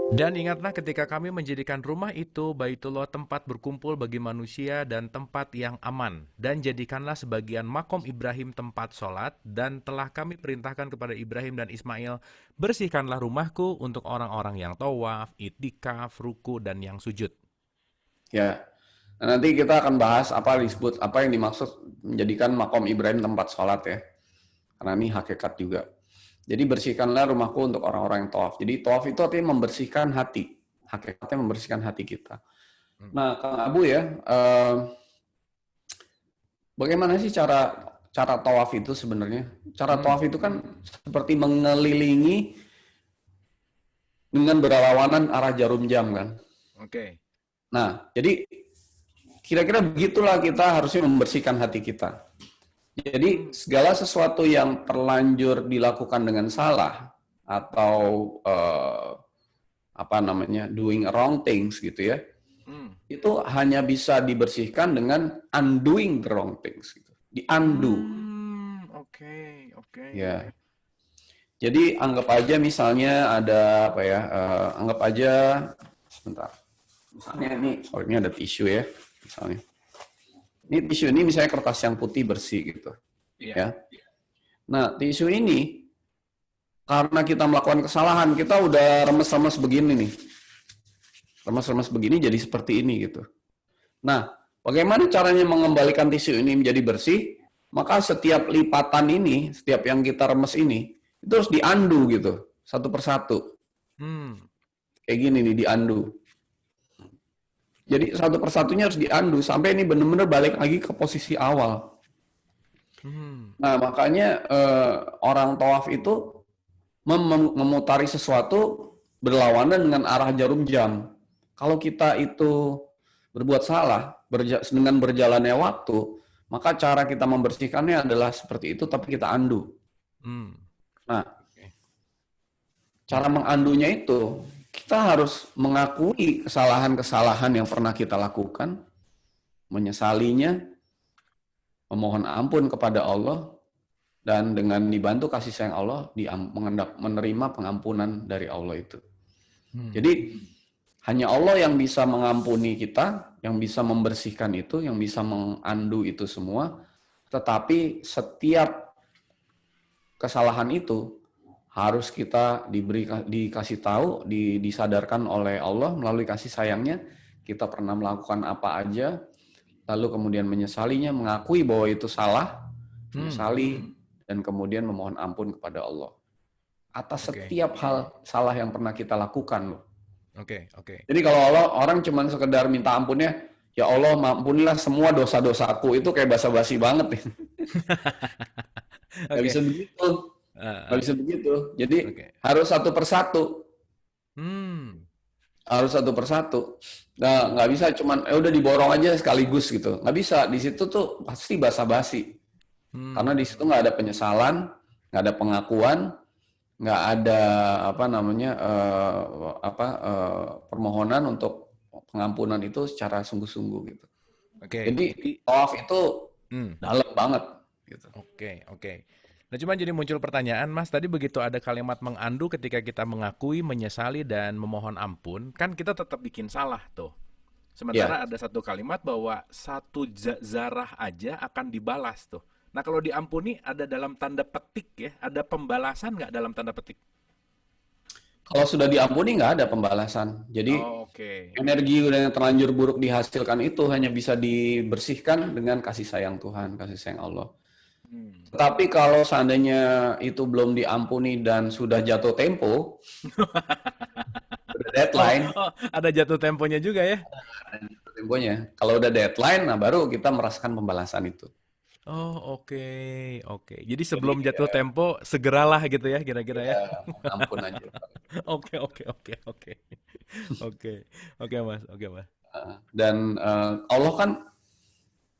Dan ingatlah ketika kami menjadikan rumah itu Baitullah tempat berkumpul bagi manusia dan tempat yang aman, dan jadikanlah sebagian makom Ibrahim tempat sholat, dan telah kami perintahkan kepada Ibrahim dan Ismail, bersihkanlah rumahku untuk orang-orang yang tawaf, i'tikaf, ruku, dan yang sujud. Ya. Nah, nanti kita akan bahas apa yang dimaksud menjadikan makom Ibrahim tempat sholat ya. Karena ini hakikat juga. Jadi bersihkanlah rumahku untuk orang-orang yang tawaf. Jadi tawaf itu artinya membersihkan hati. Hakikatnya membersihkan hati kita. Nah, Kang Abu ya, bagaimana sih cara tawaf itu sebenarnya? Cara tawaf itu kan seperti mengelilingi dengan berlawanan arah jarum jam kan. Oke. Nah, jadi kira-kira begitulah kita harusnya membersihkan hati kita. Jadi segala sesuatu yang terlanjur dilakukan dengan salah atau doing wrong things gitu ya, itu hanya bisa dibersihkan dengan undoing the wrong things gitu, di undo. Oke. Ya. Jadi anggap aja misalnya ada apa ya? Anggap aja sebentar. Misalnya ini ada tisu ya, misalnya. Ini tisu ini misalnya kertas yang putih bersih gitu. Ya. Nah, tisu ini karena kita melakukan kesalahan, kita udah remes-remes begini nih. Remes-remes begini jadi seperti ini gitu. Nah, bagaimana caranya mengembalikan tisu ini menjadi bersih? Maka setiap lipatan ini, setiap yang kita remes ini, itu harus di-undo gitu, satu persatu. Kayak gini nih, di-undo. Jadi satu persatunya harus di-undo sampai ini benar-benar balik lagi ke posisi awal. Nah, makanya orang tawaf itu memutari sesuatu berlawanan dengan arah jarum jam. Kalau kita itu berbuat salah dengan berjalannya waktu, Maka cara kita membersihkannya adalah seperti itu, tapi kita undo. Hmm. Nah, Oke. cara mengandunya itu, kita harus mengakui kesalahan-kesalahan yang pernah kita lakukan, menyesalinya, memohon ampun kepada Allah, dan dengan dibantu kasih sayang Allah, menerima pengampunan dari Allah itu. Hmm. Jadi, hanya Allah yang bisa mengampuni kita, yang bisa membersihkan itu, yang bisa mengandu itu semua, tetapi setiap kesalahan itu harus kita dikasih tahu, disadarkan oleh Allah melalui kasih sayangnya, kita pernah melakukan apa aja, lalu kemudian menyesalinya, mengakui bahwa itu salah, Hmm. menyesali, dan kemudian memohon ampun kepada Allah atas Oke. setiap hal salah yang pernah kita lakukan loh. Oke. Oke. Jadi kalau orang cuma sekedar minta ampunnya, ya Allah ampunilah semua dosa-dosaku, itu kayak basa-basi banget nih. Nggak Oke. bisa begitu, nggak bisa begitu. Jadi Oke. harus satu persatu. Hmm. Harus satu persatu. Nah, nggak bisa cuman udah diborong aja sekaligus gitu. Nggak bisa. Di situ tuh pasti basa-basi. Karena di situ Hmm. nggak ada penyesalan, nggak ada pengakuan, nggak ada apa namanya permohonan untuk pengampunan itu secara sungguh-sungguh gitu. Oke. Jadi Jadi. tawaf itu Hmm. dalam banget gitu. Oke, oke. Nah, cuma jadi muncul pertanyaan, Mas, tadi begitu ada kalimat mengandu ketika kita mengakui, menyesali, dan memohon ampun, kan kita tetap bikin salah tuh. Ya, Sementara ada satu kalimat bahwa satu zarah aja akan dibalas tuh. Nah, kalau diampuni ada dalam tanda petik ya, ada pembalasan nggak dalam tanda petik? kalau sudah diampuni nggak ada pembalasan. Jadi Oh, oke. energi yang terlanjur buruk dihasilkan itu hanya bisa dibersihkan dengan kasih sayang Tuhan, kasih sayang Allah. Hmm. Tetapi kalau seandainya itu belum diampuni dan sudah jatuh tempo, sudah Oh, deadline, oh, ada jatuh temponya juga ya? jatuh temponya. Kalau udah deadline, nah baru kita merasakan pembalasan itu. Oh, oke, oke. Jadi Jadi sebelum jatuh tempo, segeralah gitu ya, kira-kira ya? ya mohon ampun aja. Oke, oke, oke, oke. Oke. Oke, Mas. Oke, Mas. Dan Allah kan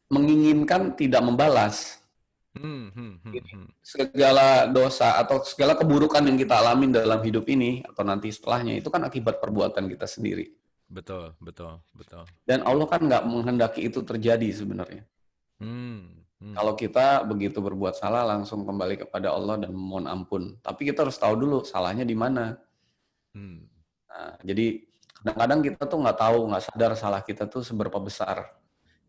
menginginkan tidak membalas. Hmm, hmm, hmm, Jadi, hmm. segala dosa atau segala keburukan yang kita alamin dalam hidup ini atau nanti setelahnya itu kan akibat perbuatan kita sendiri. Betul, betul, betul. Dan Allah kan nggak menghendaki itu terjadi sebenarnya. Hmm, hmm, Kalau kita begitu berbuat salah langsung kembali kepada Allah dan memohon ampun. Tapi kita harus tahu dulu salahnya di mana. hmm. Nah, jadi kadang-kadang kita tuh nggak tahu, nggak sadar salah kita tuh seberapa besar.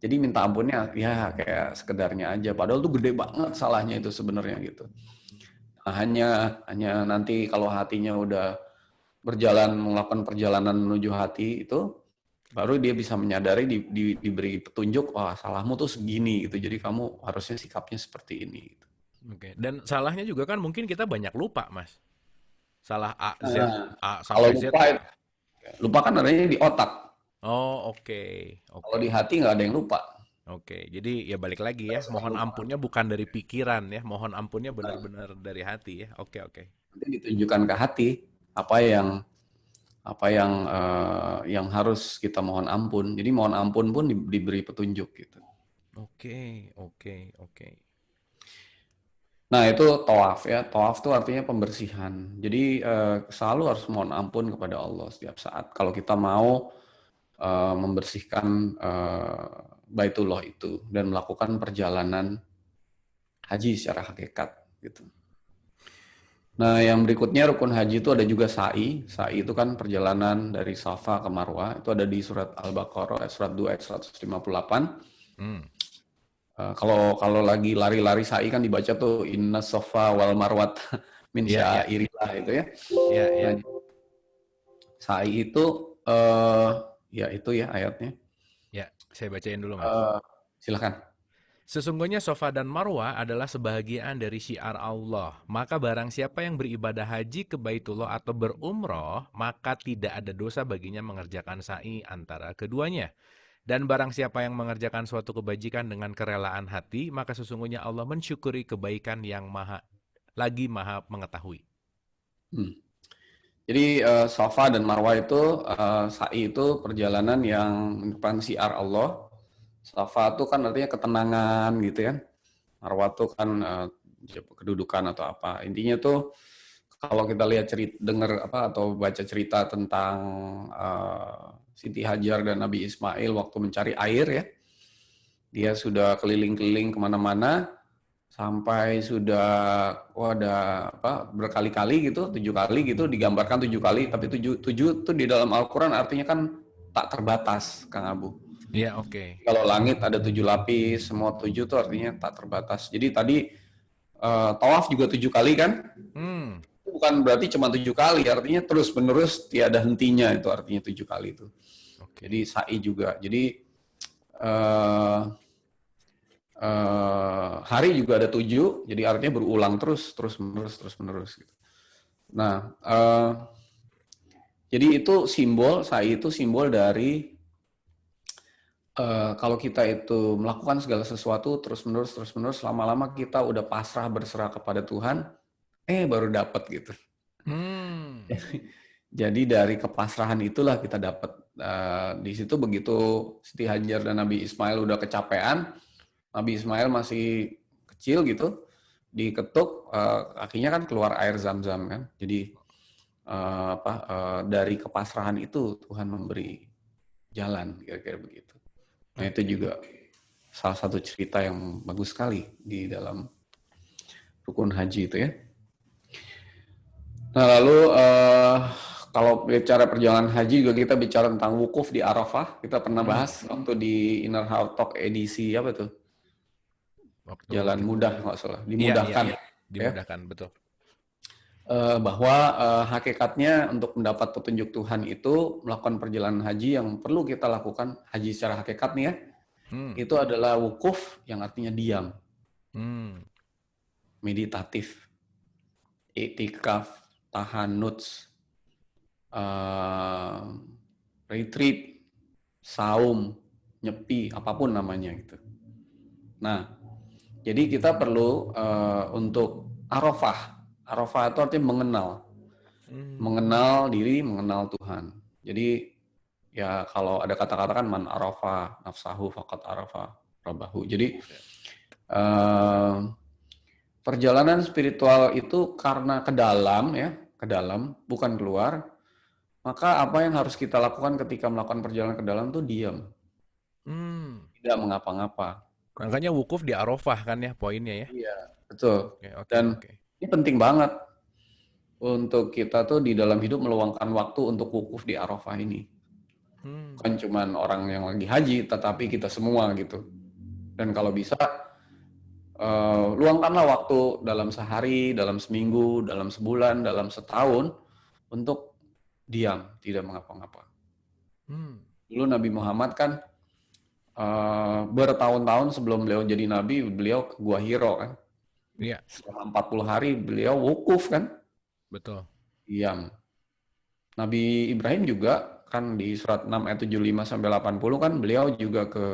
Jadi minta ampunnya ya kayak sekedarnya aja. Padahal tuh gede banget salahnya itu sebenarnya gitu. Nah, hanya nanti kalau hatinya udah melakukan perjalanan menuju hati itu, baru dia bisa menyadari diberi petunjuk, wah salahmu tuh segini gitu. Jadi kamu harusnya sikapnya seperti ini. Gitu. Oke. Dan salahnya juga kan mungkin kita banyak lupa, Mas. Salah A, Z, Nah, A kalau sampai Z lupa, gitu. lupa kan adanya di otak. Oh, oke, Kalau oke. di hati nggak ada yang lupa. Oke, jadi ya balik lagi Nggak ya, sering mohon lupa. ampunnya bukan dari pikiran ya, mohon ampunnya Nah, benar-benar dari hati ya. Oke, oke. nanti ditunjukkan ke hati apa yang yang harus kita mohon ampun. Jadi mohon ampun pun diberi petunjuk gitu. Oke, oke, oke. Nah, itu tawaf ya. Tawaf itu artinya pembersihan. Jadi selalu harus mohon ampun kepada Allah setiap saat. Kalau kita mau membersihkan Baitullah itu dan melakukan perjalanan haji secara hakikat gitu. Nah, yang berikutnya rukun haji itu ada juga sa'i. Sa'i itu kan perjalanan dari Safa ke Marwah. Itu ada di surat Al-Baqarah surat 2 ayat 158. Hmm. Kalau lagi lari-lari sa'i kan dibaca tuh inna safa wal marwat min Iya, iya. sya'airillah itu ya. Iya, iya. Nah, sa'i itu eh ya itu ya ayatnya. Ya, saya bacain dulu, Mas. Eh Silakan. Sesungguhnya Safa dan Marwah adalah sebahagian dari syiar Allah. Maka barang siapa yang beribadah haji ke Baitullah atau berumroh, maka tidak ada dosa baginya mengerjakan sa'i antara keduanya. Dan barang siapa yang mengerjakan suatu kebajikan dengan kerelaan hati, maka sesungguhnya Allah mensyukuri kebaikan yang maha mengetahui. Hmm. Jadi Safa dan Marwah itu sa'i itu perjalanan yang merupakan syiar Allah. Safa itu kan artinya ketenangan gitu kan. Marwah itu kan kedudukan atau apa. Intinya tuh kalau kita lihat cerita, dengar apa atau baca cerita tentang Siti Hajar dan Nabi Ismail waktu mencari air ya, dia sudah keliling-keliling kemana-mana sampai sudah ada apa berkali-kali gitu, 7 kali gitu, digambarkan 7 kali, tapi tujuh itu di dalam Al-Quran artinya kan tak terbatas, Kang Abu. Iya, oke. Kalau langit ada 7 lapis, semua 7 itu artinya tak terbatas. Jadi tadi tawaf juga 7 kali kan? Hmm, Itu bukan berarti cuma 7 kali, artinya terus menerus tiada hentinya, itu artinya 7 kali itu. Jadi oke. sa'i juga. Jadi uh, hari juga ada 7, jadi artinya berulang terus menerus terus menerus. Gitu. Nah, jadi itu simbol sa'i itu simbol dari kalau kita itu melakukan segala sesuatu terus menerus lama-lama kita udah pasrah berserah kepada Tuhan, baru dapat gitu. Hmm, Jadi dari kepasrahan itulah kita dapat. Di situ begitu Siti Hajar dan Nabi Ismail udah kecapean, Nabi Ismail masih kecil gitu, diketuk kakinya kan keluar air zam-zam kan. Jadi dari kepasrahan itu Tuhan memberi jalan kira-kira begitu. Nah itu oke. juga salah satu cerita yang bagus sekali di dalam rukun haji itu ya. Nah lalu kalau bicara perjalanan haji juga kita bicara tentang wukuf di Arafah. Kita pernah Hmm, bahas waktu di Inner Health Talk edisi apa tuh? waktu Jalan kita. mudah nggak salah, Iya, iya, dimudahkan ya. dimudahkan betul. Bahwa hakikatnya untuk mendapat petunjuk Tuhan itu melakukan perjalanan haji yang perlu kita lakukan haji secara hakikat nih ya. Hmm, Itu adalah wukuf yang artinya diam, hmm, meditatif, iktikaf, tahanuts, uh, retreat, saum, nyepi, apapun namanya gitu. Nah, jadi kita perlu untuk Arafah. Arafah itu artinya mengenal, hmm. mengenal diri, mengenal Tuhan. Jadi ya kalau ada kata-kata kan man arafa nafsahu faqad arafa rabbahu. Jadi eh, perjalanan spiritual itu karena ke dalam ya, ke dalam bukan keluar. Maka apa yang harus kita lakukan ketika melakukan perjalanan ke dalam tuh diam, Hmm. tidak mengapa-ngapa. Makanya wukuf di Arafah kan ya poinnya ya. Iya, betul. Oke, oke, Dan oke. ini penting banget untuk kita tuh di dalam hidup meluangkan waktu untuk wukuf di Arafah ini. Hmm. Bukan cuma orang yang lagi haji, tetapi kita semua gitu. Dan kalau bisa, luangkanlah waktu dalam sehari, dalam seminggu, dalam sebulan, dalam setahun untuk diam, tidak mengapa-ngapa. Hmm. Dulu Nabi Muhammad kan bertahun-tahun sebelum beliau jadi nabi, beliau ke Gua Hiro kan. Iya, Selama 40 hari beliau wukuf kan, betul. diam. Nabi Ibrahim juga kan di surat 6 ayat 75 sampai 80 kan beliau juga ke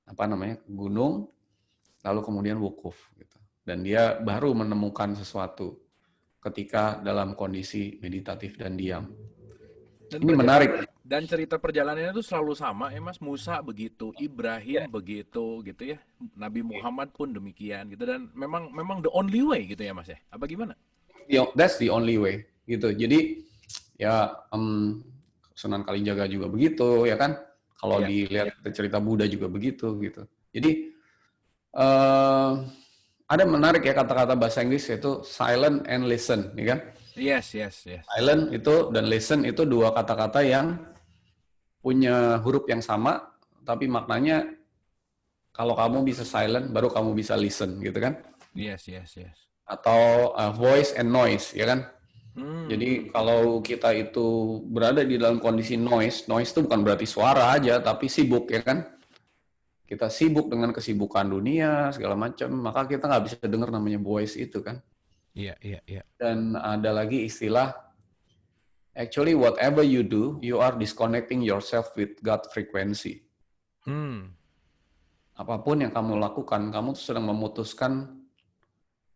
apa namanya? Gunung lalu kemudian wukuf gitu. Dan dia baru menemukan sesuatu ketika dalam kondisi meditatif dan diam. Dan Ini menarik. dan cerita perjalanannya itu selalu sama ya Mas. Musa begitu, Ibrahim begitu gitu ya. Nabi Muhammad pun demikian gitu dan memang memang the only way gitu ya Mas ya. Apa gimana? That's the only way gitu. Jadi ya Sunan Kalijaga juga begitu ya kan. Kalau Iya. dilihat cerita Buddha juga begitu gitu. Jadi eh, ada menarik ya kata-kata bahasa Inggris yaitu silent and listen, ya kan? Yes, yes, yes. Silent itu dan listen itu dua kata-kata yang punya huruf yang sama, tapi maknanya kalau kamu bisa silent, baru kamu bisa listen, gitu kan? Yes, yes, yes. Atau voice and noise, ya kan? Hmm. Jadi kalau kita itu berada di dalam kondisi noise, noise itu bukan berarti suara aja, tapi sibuk, ya kan? Kita sibuk dengan kesibukan dunia, segala macam, maka kita nggak bisa dengar namanya voice itu kan? Iya, iya, iya. Dan ada lagi istilah, actually whatever you do, you are disconnecting yourself with God frequency. Hmm. Apapun yang kamu lakukan, kamu sedang memutuskan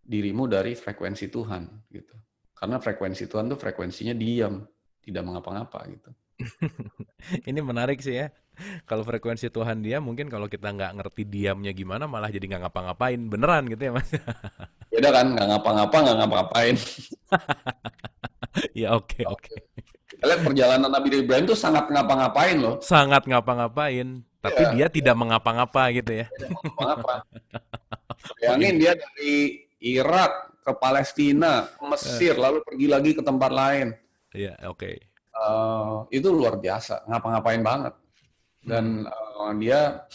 dirimu dari frekuensi Tuhan gitu. Karena frekuensi Tuhan tuh frekuensinya diam, tidak mengapa-ngapa gitu. Ini menarik sih ya. Kalau frekuensi Tuhan dia mungkin kalau kita nggak ngerti diamnya gimana malah jadi nggak ngapa-ngapain beneran gitu ya Mas. Beda kan, nggak ngapa-ngapa, nggak ngapa-ngapain. Ya oke oke. Kita lihat perjalanan Nabi Ibrahim tuh sangat ngapa-ngapain loh. Sangat ngapa-ngapain, tapi Iya, dia tidak mengapa-ngapa gitu ya. tidak ngapa-ngapa. Oh Bayangin ini. dia dari Irak ke Palestina, ke Eh, Mesir, lalu pergi lagi ke tempat lain. iya oke. Itu luar biasa, ngapa-ngapain banget. Hmm, Dan dia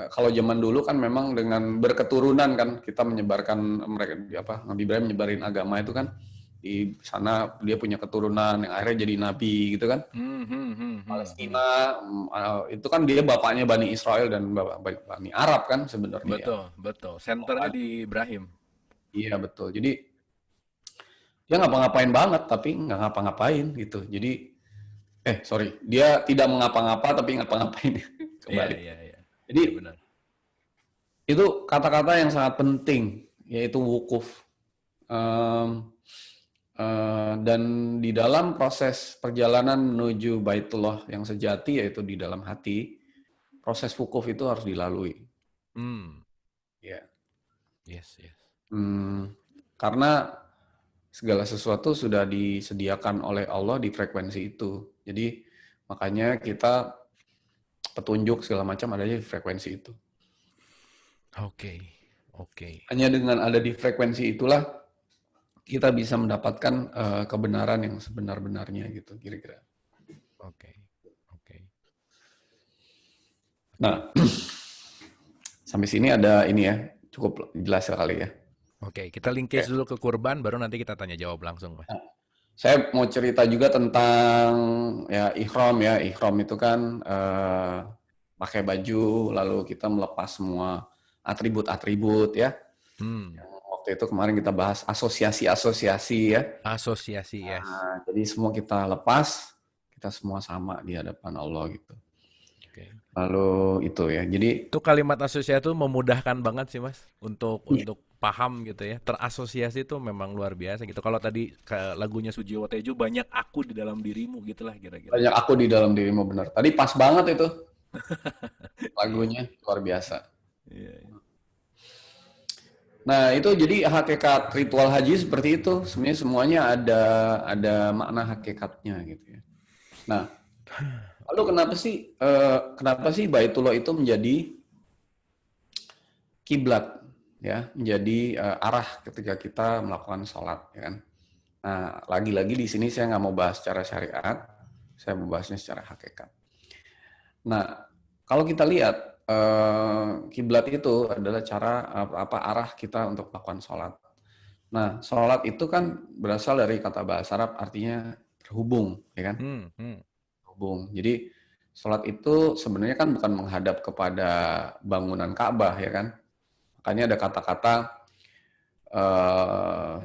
kalau zaman dulu kan memang dengan berketurunan kan kita menyebarkan mereka apa Nabi Ibrahim menyebarin agama itu kan di sana dia punya keturunan yang akhirnya jadi nabi gitu kan. hmm. Palestina itu kan dia bapaknya Bani Israel dan Bani Arab kan sebenarnya ya. Betul betul. Senternya di Ibrahim. Iya betul. Jadi dia ngapa-ngapain banget tapi nggak ngapa-ngapain gitu. Jadi sorry, dia tidak mengapa-ngapa tapi ngapa-ngapain. Iya Kebalik. iya iya. Jadi Iya benar. itu kata-kata yang sangat penting yaitu wukuf. Em, dan di dalam proses perjalanan menuju Baitullah yang sejati yaitu di dalam hati, proses wukuf itu harus dilalui. Hmm. Ya. Yes yes. Hmm, karena segala sesuatu sudah disediakan oleh Allah di frekuensi itu. Jadi makanya kita petunjuk segala macam adanya di frekuensi itu. Oke oke Hanya dengan ada di frekuensi itulah kita bisa mendapatkan kebenaran yang sebenar-benarnya gitu kira-kira. oke oke. Nah, sampai sini ada ini ya, cukup jelas sekali ya. Oke, kita linkage Oke. dulu ke kurban, baru nanti kita tanya jawab langsung, Mas. Nah, saya mau cerita juga tentang ya ihram ya. Ihram itu kan pakai baju lalu kita melepas semua atribut-atribut ya. Hmm, Waktu itu kemarin kita bahas asosiasi-asosiasi ya. asosiasi, yes. Nah, jadi semua kita lepas, kita semua sama di hadapan Allah gitu. Oke. Lalu itu ya. Jadi Itu kalimat asosiasi itu memudahkan banget sih, Mas, untuk paham gitu ya. Terasosiasi itu memang luar biasa gitu. Kalau tadi lagunya Sujiwo Tejo banyak aku di dalam dirimu gitulah kira-kira. banyak aku di dalam dirimu benar. Tadi pas banget itu Iya, lagunya luar biasa. iya, iya. Nah, itu jadi hakikat ritual haji seperti itu. Sebenarnya semuanya ada makna hakikatnya gitu ya. Nah, lalu kenapa sih Baitullah itu menjadi kiblat ya, menjadi arah ketika kita melakukan sholat ya kan. Nah, lagi-lagi di sini saya nggak mau bahas secara syariat, saya mau bahasnya secara hakikat. Nah, kalau kita lihat kiblat itu adalah cara apa arah kita untuk melakukan sholat. Nah, sholat itu kan berasal dari kata bahasa Arab artinya terhubung, ya kan? Hmm, hmm. Terhubung. Jadi sholat itu sebenarnya kan bukan menghadap kepada bangunan Ka'bah, ya kan? Makanya ada kata-kata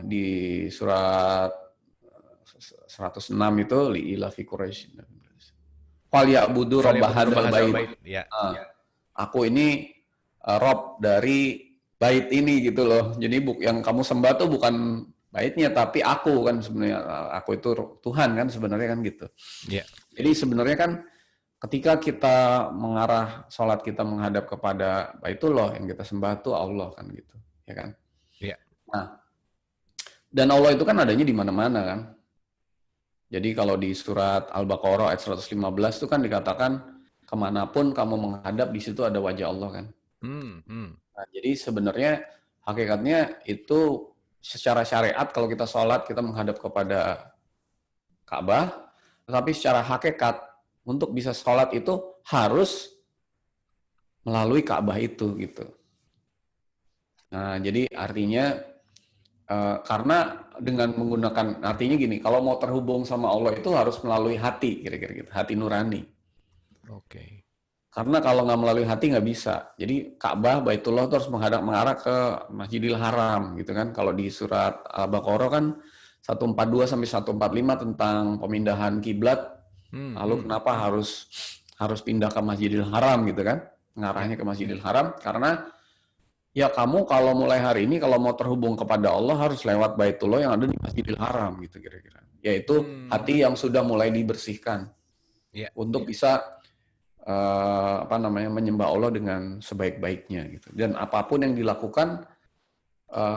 di surat 106 itu li'ila fi Quraisy. Fal ya'budu rabb Falyabudu hadzal bahasa bait. bait, ya. Aku ini Rob dari bait ini gitu loh. Jadi yang kamu sembah tuh bukan baitnya tapi aku kan sebenarnya aku itu Tuhan kan sebenarnya kan gitu. Ya. Jadi sebenarnya kan ketika kita mengarah sholat kita menghadap kepada Baitullah yang kita sembah tuh Allah kan gitu, ya kan. Ya. Nah, dan Allah itu kan adanya di mana-mana kan. Jadi kalau di surat Al-Baqarah ayat 115 itu kan dikatakan kemanapun kamu menghadap di situ ada wajah Allah kan. Hmm, hmm. Nah, jadi sebenarnya hakikatnya itu secara syariat kalau kita sholat kita menghadap kepada Ka'bah, tetapi secara hakikat untuk bisa sholat itu harus melalui Ka'bah itu gitu. Nah, jadi artinya karena dengan menggunakan artinya gini, kalau mau terhubung sama Allah itu harus melalui hati kira-kira gitu, hati nurani. Oke. Karena kalau nggak melalui hati nggak bisa. Jadi Ka'bah, Baitullah itu harus mengarah ke Masjidil Haram gitu kan. Kalau di surat Al-Baqarah kan 142 sampai 145 tentang pemindahan kiblat. Hmm, Lalu hmm. kenapa harus pindah ke Masjidil Haram gitu kan? Ya. Mengarahnya ke Masjidil Haram karena ya kamu kalau mulai hari ini kalau mau terhubung kepada Allah harus lewat Baitullah yang ada di Masjidil Haram gitu kira-kira. Yaitu Hmm. hati yang sudah mulai dibersihkan Ya, untuk ya. bisa menyembah Allah dengan sebaik-baiknya gitu. Dan apapun yang dilakukan,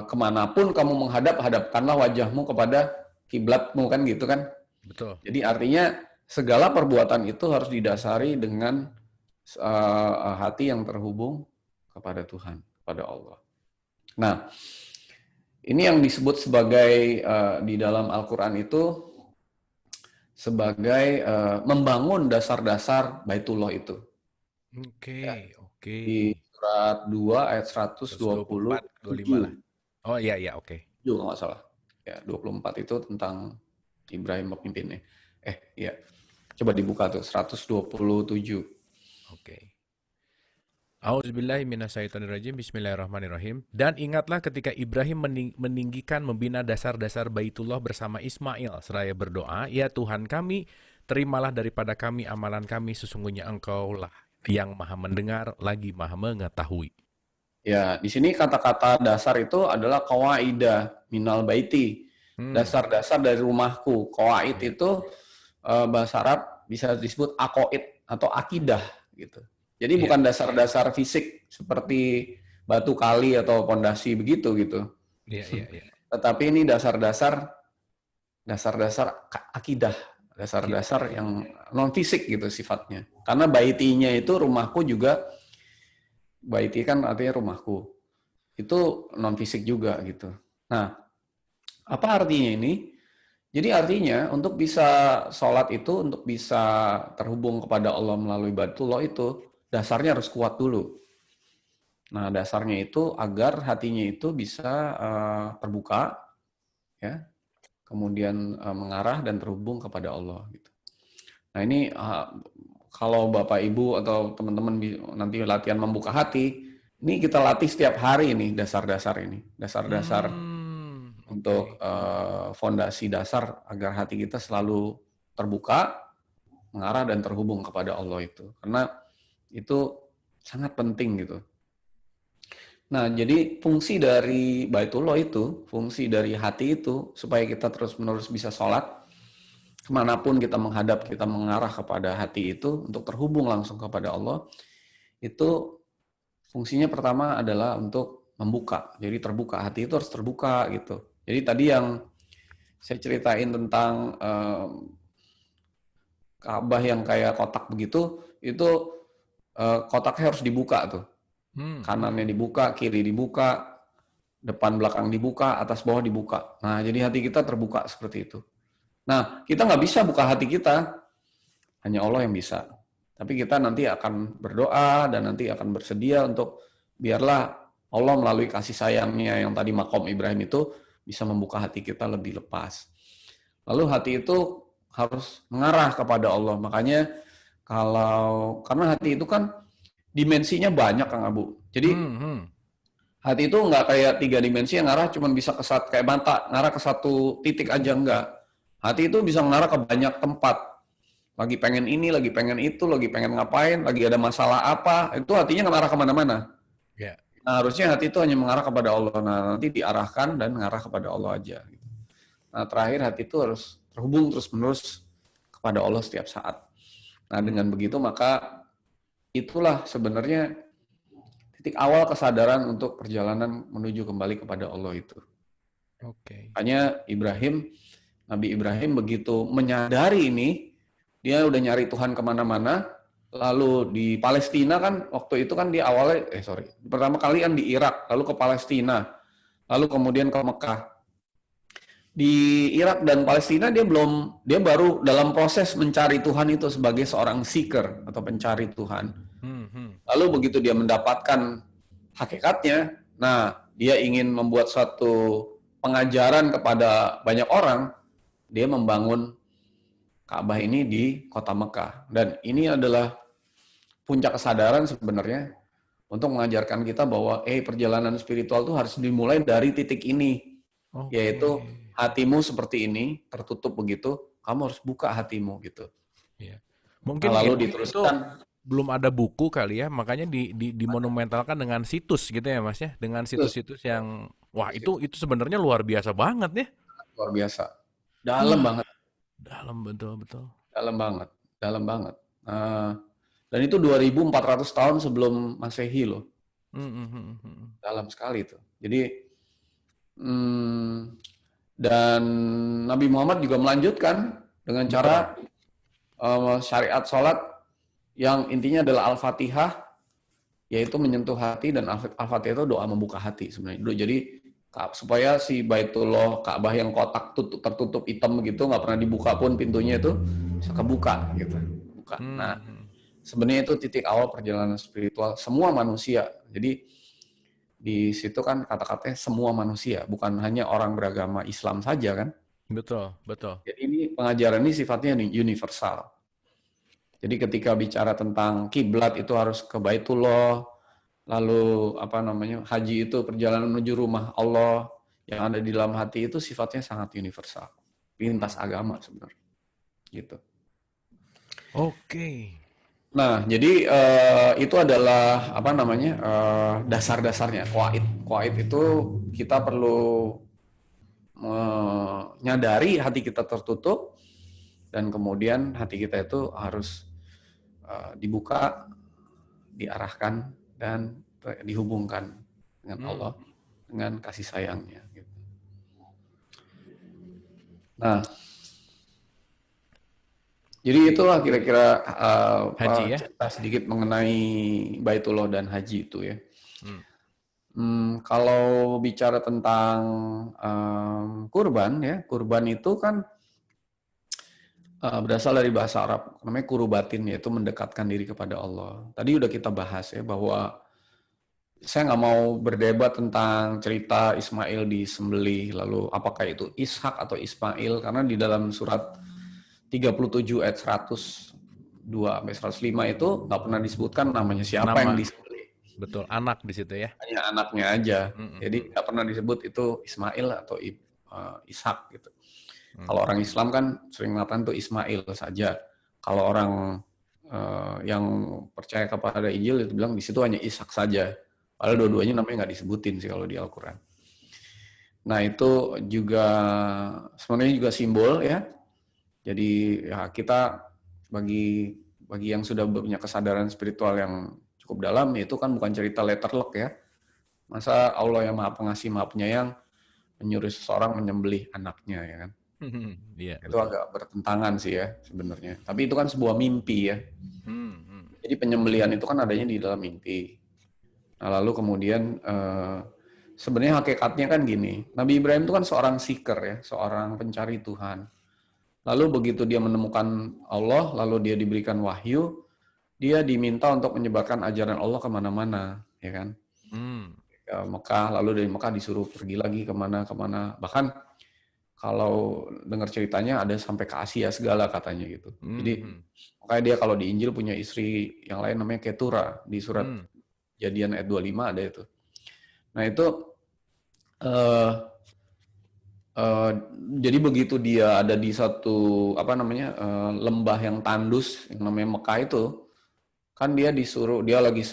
kemanapun kamu menghadap, hadapkanlah wajahmu kepada kiblatmu, kan gitu kan. Betul. Jadi artinya segala perbuatan itu harus didasari dengan hati yang terhubung kepada Tuhan, kepada Allah. Nah, ini yang disebut sebagai di dalam Al-Quran itu sebagai membangun dasar-dasar Baitullah itu. Ya. Oke, oke. Di surat 2 ayat 124, 25 lah. 127. Oh iya, iya, oke. 7 kalau nggak salah. Ya, 24 itu tentang Ibrahim pemimpinnya. Iya. Coba dibuka tuh, 127. Oke. A'udzubillahi minasyaitonirrajim. Bismillahirrahmanirrahim. Dan ingatlah ketika Ibrahim meninggikan membina dasar-dasar Baitullah bersama Ismail seraya berdoa, "Ya Tuhan kami, terimalah daripada kami amalan kami, sesungguhnya Engkaulah yang Maha mendengar lagi Maha mengetahui." Ya, di sini kata-kata dasar itu adalah qawaida minal baiti. Dasar-dasar dari rumahku. Qawaid Ya, itu bahasa Arab bisa disebut aqaid atau akidah gitu. Jadi iya, bukan dasar-dasar fisik seperti batu kali atau pondasi begitu gitu. iya, iya, iya. Tetapi ini dasar-dasar akidah, Akidah. dasar-dasar yang non fisik gitu sifatnya. Karena baitinya itu rumahku juga, baiti kan artinya rumahku. Itu non fisik juga gitu. Nah, apa artinya ini? Jadi artinya untuk bisa sholat itu, untuk bisa terhubung kepada Allah melalui Baitullah itu, dasarnya harus kuat dulu. Nah, dasarnya itu agar hatinya itu bisa terbuka, ya, kemudian mengarah dan terhubung kepada Allah. Gitu. Nah ini kalau Bapak Ibu atau teman-teman nanti latihan membuka hati, ini kita latih setiap hari ini dasar-dasar ini, dasar-dasar untuk Oke. fondasi dasar agar hati kita selalu terbuka, mengarah dan terhubung kepada Allah itu. Karena itu sangat penting gitu. Nah, jadi fungsi dari Baitullah itu, fungsi dari hati itu, supaya kita terus-menerus bisa sholat, kemanapun kita menghadap, kita mengarah kepada hati itu, untuk terhubung langsung kepada Allah, itu fungsinya pertama adalah untuk membuka. Jadi terbuka, hati itu harus terbuka gitu. Jadi tadi yang saya ceritain tentang Ka'bah yang kayak kotak begitu, itu kotaknya harus dibuka tuh. Kanannya dibuka, kiri dibuka, depan belakang dibuka, atas bawah dibuka. Nah, jadi hati kita terbuka seperti itu. Nah, kita nggak bisa buka hati kita, hanya Allah yang bisa. Tapi kita nanti akan berdoa dan nanti akan bersedia untuk biarlah Allah melalui kasih sayangnya yang tadi makom Ibrahim itu bisa membuka hati kita lebih lepas. Lalu hati itu harus mengarah kepada Allah. Makanya karena hati itu kan dimensinya banyak, Kang Abu. Jadi hati itu nggak kayak 3 dimensi yang ngarah cuma bisa kayak mata, ngarah ke satu titik aja, enggak. Hati itu bisa mengarah ke banyak tempat. Lagi pengen ini, lagi pengen itu, lagi pengen ngapain, lagi ada masalah apa, itu hatinya ngarah kemana-mana. Ya. Nah, harusnya hati itu hanya mengarah kepada Allah. Nah, nanti diarahkan dan mengarah kepada Allah aja. Nah, terakhir hati itu harus terhubung terus-menerus kepada Allah setiap saat. Nah, dengan begitu maka itulah sebenarnya titik awal kesadaran untuk perjalanan menuju kembali kepada Allah itu. Oke. Makanya Nabi Ibrahim begitu menyadari ini, dia udah nyari Tuhan kemana-mana, lalu di Palestina kan, waktu itu kan di awalnya, pertama kali kan di Irak, lalu ke Palestina, lalu kemudian ke Mekah. Di Irak dan Palestina dia baru dalam proses mencari Tuhan itu sebagai seorang seeker atau pencari Tuhan. Lalu begitu dia mendapatkan hakikatnya, nah dia ingin membuat suatu pengajaran kepada banyak orang, dia membangun Ka'bah ini di kota Mekah. Dan ini adalah puncak kesadaran sebenarnya untuk mengajarkan kita bahwa perjalanan spiritual itu harus dimulai dari titik ini, yaitu hatimu seperti ini, tertutup begitu, kamu harus buka hatimu gitu. Ya. Nah, Mungkin lalu itu diteruskan. belum ada buku kali ya, makanya dimonumentalkan dengan situs gitu ya Mas ya, dengan situs-situs yang wah itu sebenarnya luar biasa banget ya. Luar biasa. Dalam Wah, banget. dalam betul-betul. Dalam banget. Dalam banget. Dan itu 2400 tahun sebelum Masehi loh. Hmm. Dalam sekali itu. Jadi dan Nabi Muhammad juga melanjutkan dengan Betul. cara syariat sholat yang intinya adalah Al-Fatihah, yaitu menyentuh hati, dan Al-Fatihah itu doa membuka hati sebenarnya. Jadi supaya si Baitullah, Ka'bah yang kotak tertutup hitam gitu, nggak pernah dibuka pun pintunya itu bisa kebuka gitu. Buka. Nah, sebenarnya itu titik awal perjalanan spiritual semua manusia. Jadi di situ kan kata-katanya semua manusia, bukan hanya orang beragama Islam saja kan. Betul, betul. Jadi ini pengajaran ini sifatnya universal. Jadi ketika bicara tentang kiblat itu harus ke Baitullah, lalu haji itu perjalanan menuju rumah Allah yang ada di dalam hati, itu sifatnya sangat universal, lintas agama sebenarnya, gitu. Oke. Nah, jadi itu adalah dasar-dasarnya. Qawaid itu kita perlu menyadari hati kita tertutup, dan kemudian hati kita itu harus dibuka, diarahkan, dan dihubungkan dengan Allah, dengan kasih sayangnya. Gitu. Nah, jadi itulah kira-kira Haji ya. cerita sedikit mengenai Baitullah dan haji itu ya. Kalau bicara tentang kurban ya, kurban itu kan berasal dari bahasa Arab, namanya kurubatin, yaitu mendekatkan diri kepada Allah. Tadi udah kita bahas ya, bahwa saya nggak mau berdebat tentang cerita Ismail disembelih, lalu apakah itu Ishak atau Ismail, karena di dalam surat 37 ayat 102 sampai 105 itu nggak pernah disebutkan namanya siapa yang Nama, disembelih. betul, anak di situ ya. Hanya anaknya aja. Jadi nggak pernah disebut itu Ismail atau Ishak gitu. Kalau orang Islam kan sering mengatakan itu Ismail saja. Kalau orang yang percaya kepada Injil itu bilang di situ hanya Ishak saja. Padahal dua-duanya namanya nggak disebutin sih kalau di Al-Quran. Nah itu juga sebenarnya juga simbol ya. Jadi ya kita bagi yang sudah punya kesadaran spiritual yang cukup dalam, itu kan bukan cerita letterlock ya. Masa Allah yang Maha Pengasih, Maha Penyayang menyuruh seseorang menyembelih anaknya ya kan. Iya, Itu betul. agak bertentangan sih ya sebenarnya. Tapi itu kan sebuah mimpi ya. Jadi penyembelihan itu kan adanya di dalam mimpi. Nah, lalu kemudian sebenarnya hakikatnya kan gini. Nabi Ibrahim itu kan seorang seeker ya, seorang pencari Tuhan. Lalu begitu dia menemukan Allah, lalu dia diberikan wahyu, dia diminta untuk menyebarkan ajaran Allah kemana-mana, ya kan? Ke Mekah, lalu dari Mekah disuruh pergi lagi kemana-kemana. Bahkan kalau dengar ceritanya ada sampai ke Asia segala katanya gitu. Jadi makanya dia kalau di Injil punya istri yang lain namanya Ketura, di surat Kejadian ayat 25 ada itu. Nah itu jadi begitu dia ada di satu lembah yang tandus yang namanya Mekah itu, kan dia disuruh, dia lagi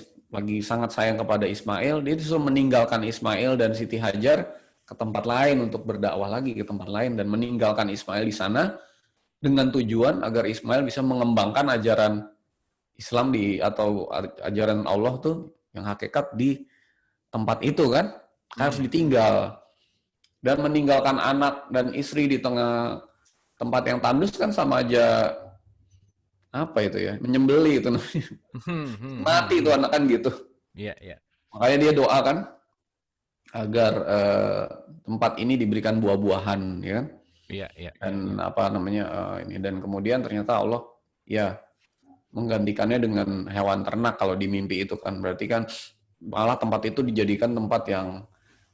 sangat sayang kepada Ismail, dia disuruh meninggalkan Ismail dan Siti Hajar ke tempat lain untuk berdakwah lagi ke tempat lain, dan meninggalkan Ismail di sana dengan tujuan agar Ismail bisa mengembangkan ajaran Islam atau ajaran Allah tuh yang hakikat di tempat itu kan, harus ditinggal. Dan meninggalkan anak dan istri di tengah tempat yang tandus kan sama aja apa itu ya, menyembelih itu namanya. Mati itu anak kan gitu. Iya, iya. Makanya dia doa kan agar tempat ini diberikan buah-buahan ya kan. Iya, iya. Dan ini, dan kemudian ternyata Allah ya menggantikannya dengan hewan ternak kalau di mimpi itu kan. Berarti kan malah tempat itu dijadikan tempat yang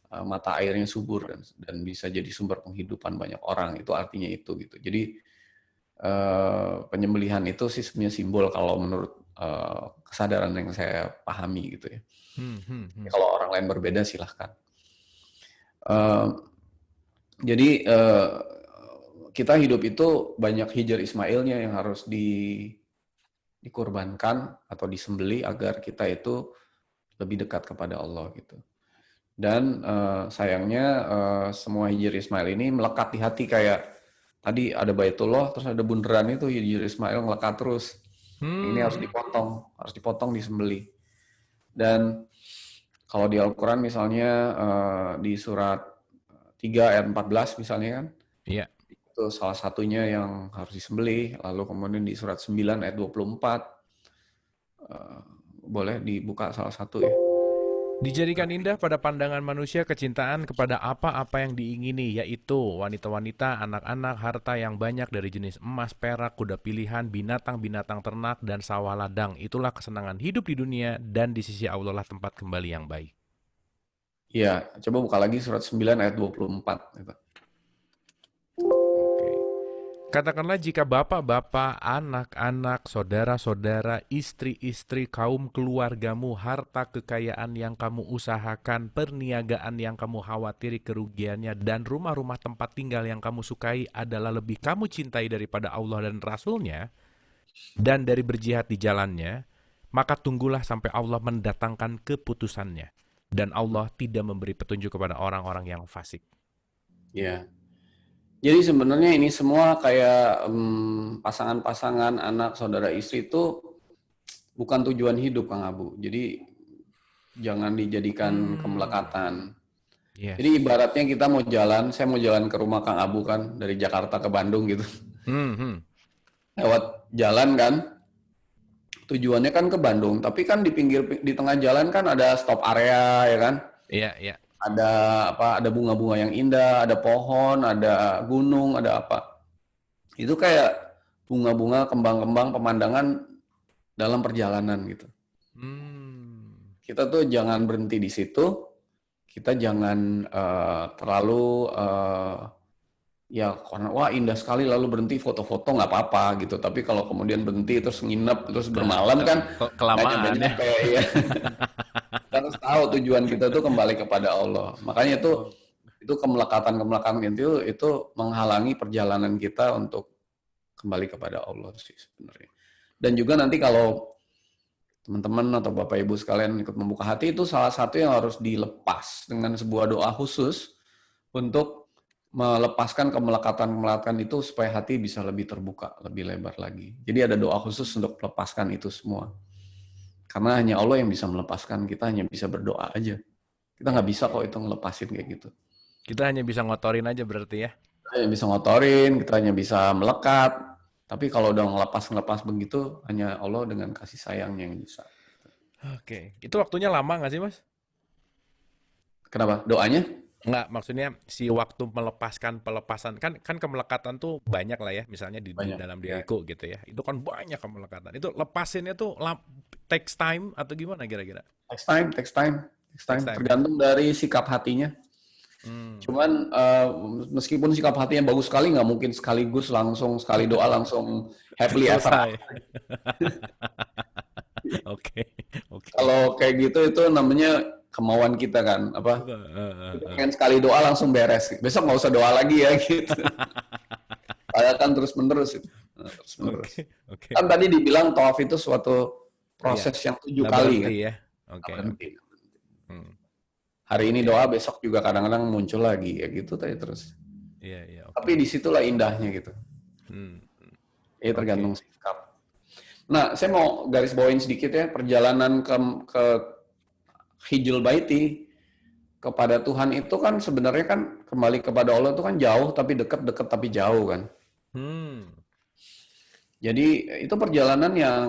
mata airnya subur dan bisa jadi sumber penghidupan banyak orang. Itu artinya itu gitu. Jadi penyembelihan itu sih sebenarnya simbol kalau menurut kesadaran yang saya pahami gitu ya. Kalau orang lain berbeda silahkan. Jadi kita hidup itu banyak Hijr Ismailnya yang harus dikorbankan atau disembeli agar kita itu lebih dekat kepada Allah gitu. Dan sayangnya semua Hijr Ismail ini melekat di hati, kayak tadi ada Baitullah, terus ada bundaran itu Hijr Ismail melekat terus. Yang ini Hmm. harus dipotong, disembelih. Dan kalau di Al-Quran misalnya di surat 3 ayat 14 misalnya kan, Iya. itu salah satunya yang harus disembelih. Lalu kemudian di surat 9 ayat 24, boleh dibuka salah satu ya. Dijadikan indah pada pandangan manusia kecintaan kepada apa-apa yang diingini, yaitu wanita-wanita, anak-anak, harta yang banyak dari jenis emas, perak, kuda pilihan, binatang-binatang ternak, dan sawah ladang. Itulah kesenangan hidup di dunia dan di sisi Allah lah tempat kembali yang baik. Iya, coba buka lagi surat 9 ayat 24 gitu. Oke. Katakanlah jika bapak-bapak, anak-anak, saudara-saudara, istri-istri, kaum keluargamu, harta kekayaan yang kamu usahakan, perniagaan yang kamu khawatiri kerugiannya, dan rumah-rumah tempat tinggal yang kamu sukai adalah lebih kamu cintai daripada Allah dan Rasul-Nya, dan dari berjihad di jalannya, maka tunggulah sampai Allah mendatangkan keputusannya. Dan Allah tidak memberi petunjuk kepada orang-orang yang fasik. Iya. Jadi sebenarnya ini semua kayak pasangan-pasangan, anak, saudara, istri itu bukan tujuan hidup, Kang Abu. Jadi jangan dijadikan Hmm, kemelekatan. Jadi yes. ibaratnya kita mau jalan, saya mau jalan ke rumah Kang Abu kan, dari Jakarta ke Bandung gitu. Hmm, hmm. Lewat jalan kan, tujuannya kan ke Bandung, tapi kan di tengah jalan kan ada stop area ya kan, Iya, iya. ada ada bunga-bunga yang indah, ada pohon, ada gunung, ada apa. Itu kayak bunga-bunga, kembang-kembang, pemandangan dalam perjalanan gitu. Hmm. Kita tuh jangan berhenti di situ, kita jangan terlalu ya karena wah indah sekali lalu berhenti foto-foto nggak apa-apa gitu. Tapi kalau kemudian berhenti terus nginep terus Nah, bermalam kan nggak kelamaan ya. nyampe-nyampe ya. Kita harus tahu tujuan kita tuh kembali kepada Allah. Makanya Oh, itu kemelekatan-kemelekatan itu menghalangi perjalanan kita untuk kembali kepada Allah sih sebenarnya. Dan juga nanti kalau teman-teman atau Bapak Ibu sekalian ikut membuka hati itu salah satu yang harus dilepas dengan sebuah doa khusus untuk melepaskan kemelekatan-kemelekatan itu supaya hati bisa lebih terbuka, lebih lebar lagi. Jadi ada doa khusus untuk melepaskan itu semua. Karena hanya Allah yang bisa melepaskan, kita hanya bisa berdoa aja. Kita nggak bisa kok oke. itu ngelepasin kayak gitu. Kita hanya bisa ngotorin aja berarti ya. Kita hanya bisa ngotorin, kita hanya bisa melekat. Tapi kalau udah ngelepas-ngelepas begitu, hanya Allah dengan kasih sayangnya yang bisa. Oke. Itu waktunya lama nggak sih, Mas? Kenapa? Doanya? Nggak, maksudnya si waktu melepaskan pelepasan kan kan kemelekatan tuh banyak lah ya, misalnya di Banyak. dalam Ya. diriku gitu ya. Itu kan banyak kemelekatan. Itu lepasinnya tuh takes time atau gimana kira-kira? Next time, next time, next Takes time. time ya. Tergantung dari sikap hatinya. Hmm. Cuman meskipun sikap hatinya bagus sekali, nggak mungkin sekaligus langsung sekali doa langsung happily ever Selesai. after. Oke. Oke. Kalau kayak gitu itu namanya kemauan kita kan, apa? Kita Heeh. pengen sekali doa langsung beres. Besok nggak usah doa lagi ya gitu. Saya kan terus menerus itu. Nah, terus menerus. Oke. Oke. Kan tadi dibilang tawaf itu suatu Iya. proses yang 7 Nggak kali berhenti kan. ya. Nggak Oke. berhenti. Oke. Hmm. Hari ini Oke. doa, besok juga kadang-kadang muncul lagi ya gitu tadi terus. Iya, iya. Oke. Tapi disitulah indahnya gitu. Hmm. Ya Oke. tergantung sikap. Nah, saya mau garis bawain sedikit ya perjalanan ke Hijul Baiti kepada Tuhan itu kan sebenarnya kan kembali kepada Allah itu kan jauh tapi dekat, dekat tapi jauh kan. Hmm. Jadi itu perjalanan yang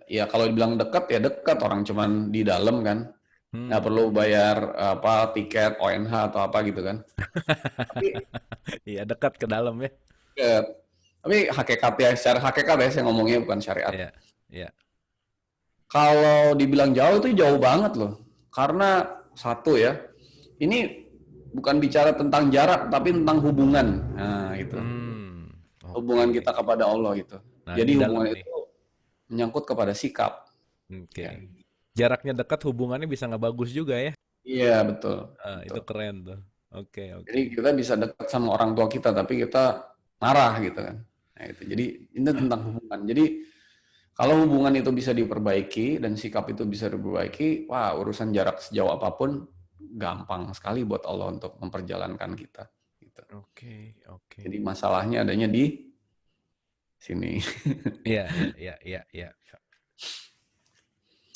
ya kalau dibilang dekat ya dekat, orang cuman di dalam kan. Nggak Hmm. perlu bayar apa tiket ONH atau apa gitu kan. Tapi Iya, dekat ke dalam ya. dekat. Tapi hakikatnya secara hakikat ya saya ngomongnya bukan syariat. Iya. Iya. Kalau dibilang jauh itu jauh banget loh. Karena satu ya, ini bukan bicara tentang jarak tapi tentang hubungan. Nah, itu. Hmm. Hubungan Oke. kita kepada Allah itu. Nah, Jadi ini dalam hubungan nih. itu menyangkut kepada sikap. Oke. Ya. Jaraknya dekat, hubungannya bisa nggak bagus juga ya. Iya, betul. Ah, itu Betul. keren tuh. Oke, Jadi oke. kita bisa dekat sama orang tua kita tapi kita marah gitu kan. Nah, itu. Jadi ini tentang hubungan. Jadi kalau hubungan itu bisa diperbaiki dan sikap itu bisa diperbaiki, wah urusan jarak sejauh apapun gampang sekali buat Allah untuk memperjalankan kita. Gitu. Oke, oke. Jadi masalahnya adanya di sini. Iya, iya, iya, iya, iya.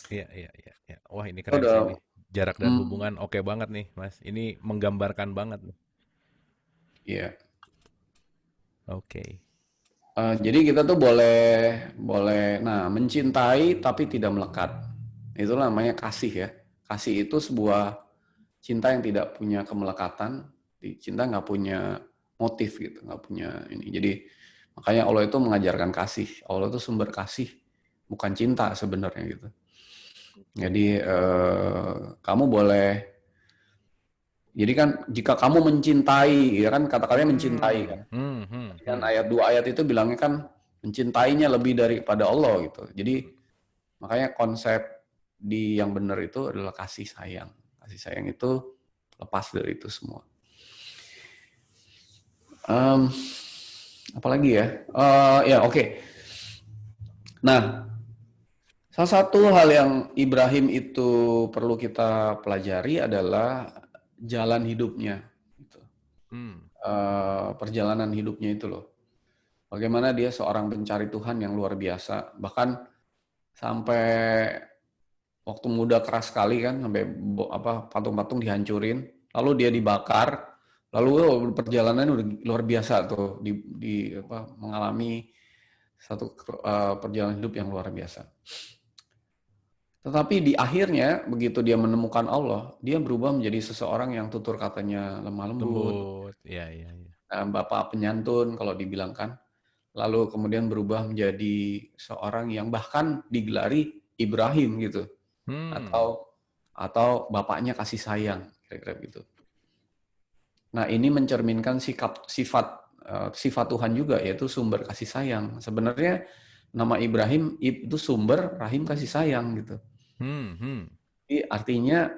Iya, iya, iya, iya. Wah, ini Kita keren udah sih nih. Jarak dan hmm, hubungan oke banget nih, Mas. Ini menggambarkan banget nih. iya. Oke. Jadi kita tuh boleh boleh nah mencintai tapi tidak melekat. Itu namanya kasih ya. Kasih itu sebuah cinta yang tidak punya kemelekatan. Cinta nggak punya motif gitu, nggak punya ini. Jadi makanya Allah itu mengajarkan kasih. Allah itu sumber kasih, bukan cinta sebenarnya gitu. Jadi kamu boleh. Jadi kan jika kamu mencintai, ya kan kata-katanya mencintai kan. Dan Hmm. ayat 2 ayat itu bilangnya kan mencintainya lebih daripada Allah gitu. Jadi makanya konsep di yang benar itu adalah kasih sayang. Kasih sayang itu lepas dari itu semua. Um, Apalagi ya? Ya oke. Nah, salah satu hal yang Ibrahim itu perlu kita pelajari adalah jalan hidupnya. Gitu. Hmm. Perjalanan hidupnya itu loh. Bagaimana dia seorang pencari Tuhan yang luar biasa. Bahkan sampai waktu muda keras sekali kan, sampai patung-patung dihancurin, lalu dia Hmm. dibakar, lalu perjalanan udah luar biasa tuh mengalami satu perjalanan hidup yang luar biasa. Tetapi di akhirnya begitu dia menemukan Allah, dia berubah menjadi seseorang yang tutur katanya lemah lembut, Lembut. Iya, iya, iya. bapak penyantun kalau dibilangkan. Lalu kemudian berubah menjadi seorang yang bahkan digelari Ibrahim gitu, Hmm. atau bapaknya kasih sayang, kira-kira gitu. Nah, ini mencerminkan sifat Tuhan juga, yaitu sumber kasih sayang. Sebenarnya nama Ibrahim itu sumber rahim kasih sayang gitu. Hmm. Jadi artinya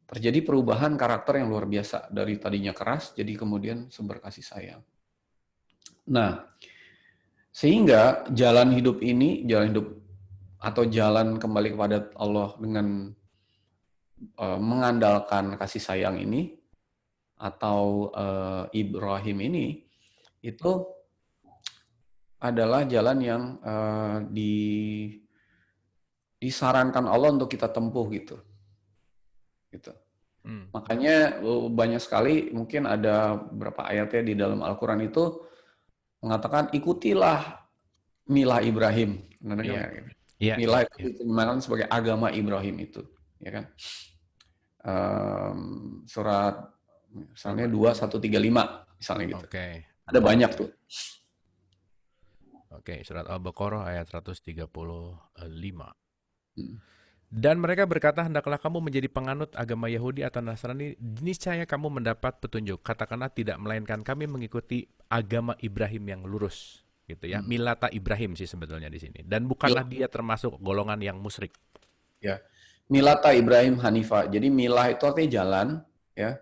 terjadi perubahan karakter yang luar biasa dari tadinya keras jadi kemudian sumber kasih sayang. Nah, sehingga jalan hidup atau jalan kembali kepada Allah dengan mengandalkan kasih sayang ini atau Ibrahim ini itu adalah jalan yang disarankan Allah untuk kita tempuh gitu. Gitu. Hmm. Makanya banyak sekali mungkin ada beberapa ayatnya di dalam Al-Quran itu mengatakan ikutilah milah Ibrahim. Pernah dengar Iya. nggak gitu? Iya, iya, Milah itu iya. diterjemahkan sebagai agama Ibrahim itu, ya kan? Surat misalnya Apa? 2135 misalnya gitu. Oke. Ada banyak tuh. Oke, surat Al-Baqarah ayat 135. Hmm. Dan mereka berkata, hendaklah kamu menjadi penganut agama Yahudi atau Nasrani, niscaya kamu mendapat petunjuk. Katakanlah tidak, melainkan kami mengikuti agama Ibrahim yang lurus. Gitu ya, Hmm. milata Ibrahim sih sebetulnya di sini. Dan bukanlah Mil- dia termasuk golongan yang musyrik. ya. Milata Ibrahim Hanifa. Jadi milah itu artinya jalan, ya.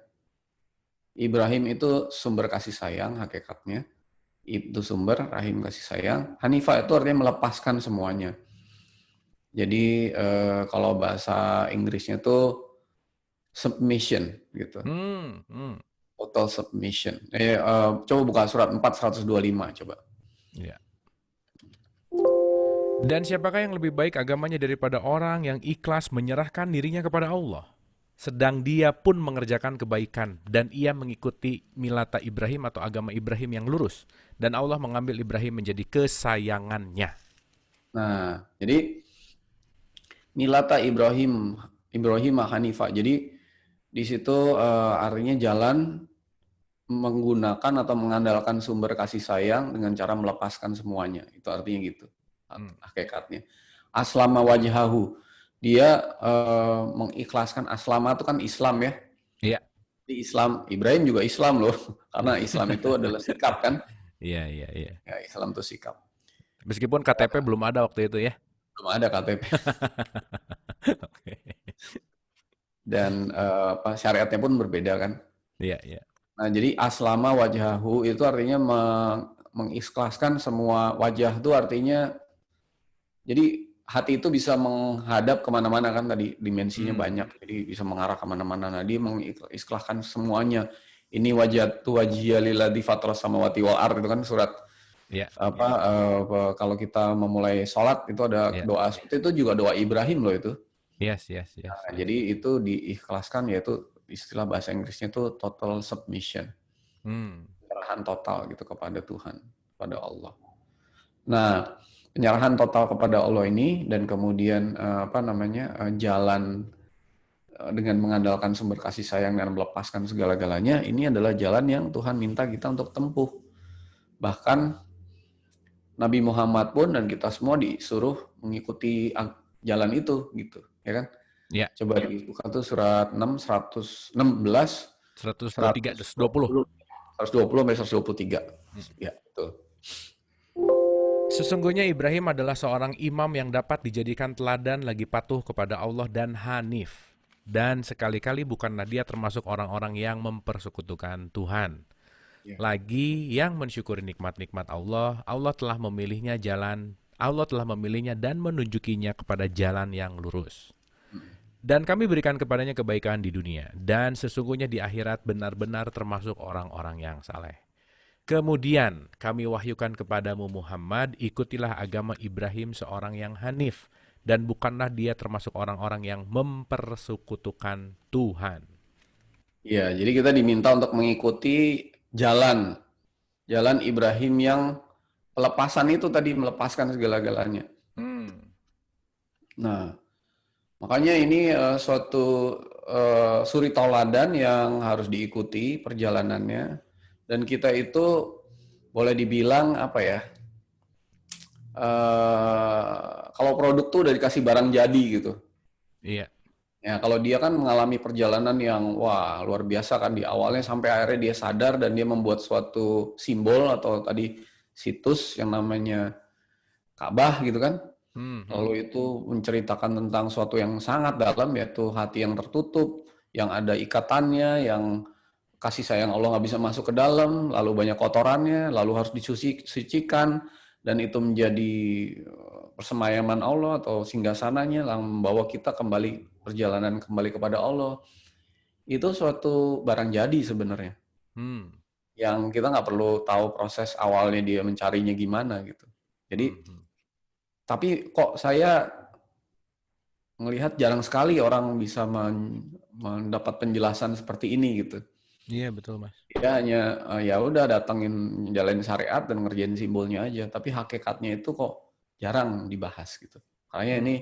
Ibrahim itu sumber kasih sayang hakikatnya. Itu sumber rahim kasih sayang. Hanifa itu artinya melepaskan semuanya. Jadi kalau bahasa Inggrisnya tuh submission gitu. Hmm. Total submission. Coba buka surat 4:125 coba. Ya. Dan siapakah yang lebih baik agamanya daripada orang yang ikhlas menyerahkan dirinya kepada Allah? Sedang dia pun mengerjakan kebaikan dan ia mengikuti milata Ibrahim atau agama Ibrahim yang lurus. Dan Allah mengambil Ibrahim menjadi kesayangannya. Nah, jadi milata Ibrahim Hanifah. Jadi di situ artinya jalan menggunakan atau mengandalkan sumber kasih sayang dengan cara melepaskan semuanya. Itu artinya gitu. Hmm. Hakikatnya. Aslama wajhahu. Dia mengikhlaskan, aslama itu kan Islam ya. Iya. Di Islam, Ibrahim juga Islam loh. Karena Islam itu adalah sikap kan. Iya, iya, iya. Ya, Islam itu sikap. Meskipun KTP belum ada waktu itu ya. Belum ada KTP. Oke. Dan syariatnya pun berbeda kan. Iya, iya. Nah, jadi aslama wajhahu itu artinya mengikhlaskan semua wajah itu artinya jadi hati itu bisa menghadap kemana-mana kan tadi dimensinya Hmm. banyak jadi bisa mengarah kemana-mana. Nah, dia mengikhlaskan semuanya. Ini wajah tu wajhiya lilladzi fatras samawati wal ard itu kan surat Iya, apa kalau kita memulai sholat itu ada iya. doa seperti itu, juga doa Ibrahim loh itu. Yes, yes, yes, Nah, yes. jadi itu diikhlaskan, yaitu istilah bahasa Inggrisnya itu total submission, Hmm. penyerahan total gitu kepada Tuhan, kepada Allah. Nah, penyerahan total kepada Allah ini dan kemudian jalan dengan mengandalkan sumber kasih sayang dan melepaskan segala-galanya, ini adalah jalan yang Tuhan minta kita untuk tempuh. Bahkan Nabi Muhammad pun dan kita semua disuruh mengikuti jalan itu gitu, ya kan? Ya, Coba dibuka tuh surat 6, 116, 123, 120. 120, 120 sampai 123. Hmm. Ya, betul. Sesungguhnya Ibrahim adalah seorang imam yang dapat dijadikan teladan lagi patuh kepada Allah dan hanif. Dan sekali-kali bukanlah dia termasuk orang-orang yang mempersekutukan Tuhan. Ya. Lagi yang mensyukuri nikmat-nikmat Allah, Allah telah memilihnya dan menunjukinya kepada jalan yang lurus. Dan kami berikan kepadanya kebaikan di dunia, dan sesungguhnya di akhirat benar-benar termasuk orang-orang yang saleh. Kemudian kami wahyukan kepadamu Muhammad, ikutilah agama Ibrahim seorang yang hanif, dan bukanlah dia termasuk orang-orang yang mempersekutukan Tuhan. Ya, jadi kita diminta untuk mengikuti jalan Ibrahim yang pelepasan itu tadi, melepaskan segala-galanya. Nah, makanya ini suatu suri tauladan yang harus diikuti perjalanannya, dan kita itu boleh dibilang apa ya? Kalau produk tuh udah dikasih barang jadi gitu. Iya. Ya, kalau dia kan mengalami perjalanan yang wah luar biasa kan di awalnya sampai akhirnya dia sadar dan dia membuat suatu simbol atau tadi situs yang namanya Ka'bah gitu kan. Lalu itu menceritakan tentang suatu yang sangat dalam, yaitu hati yang tertutup, yang ada ikatannya, yang kasih sayang Allah nggak bisa masuk ke dalam, lalu banyak kotorannya, lalu harus disucikan, dan itu menjadi persemayaman Allah atau singgasananya yang membawa kita perjalanan kembali kepada Allah. Itu suatu barang jadi sebenarnya, yang kita nggak perlu tahu proses awalnya dia mencarinya gimana gitu. Jadi, tapi kok saya melihat jarang sekali orang bisa mendapat penjelasan seperti ini gitu. Iya, betul, Mas. Dia hanya ya udah datangin jalanin syariat dan ngerjain simbolnya aja, tapi hakikatnya itu kok jarang dibahas gitu. Makanya ini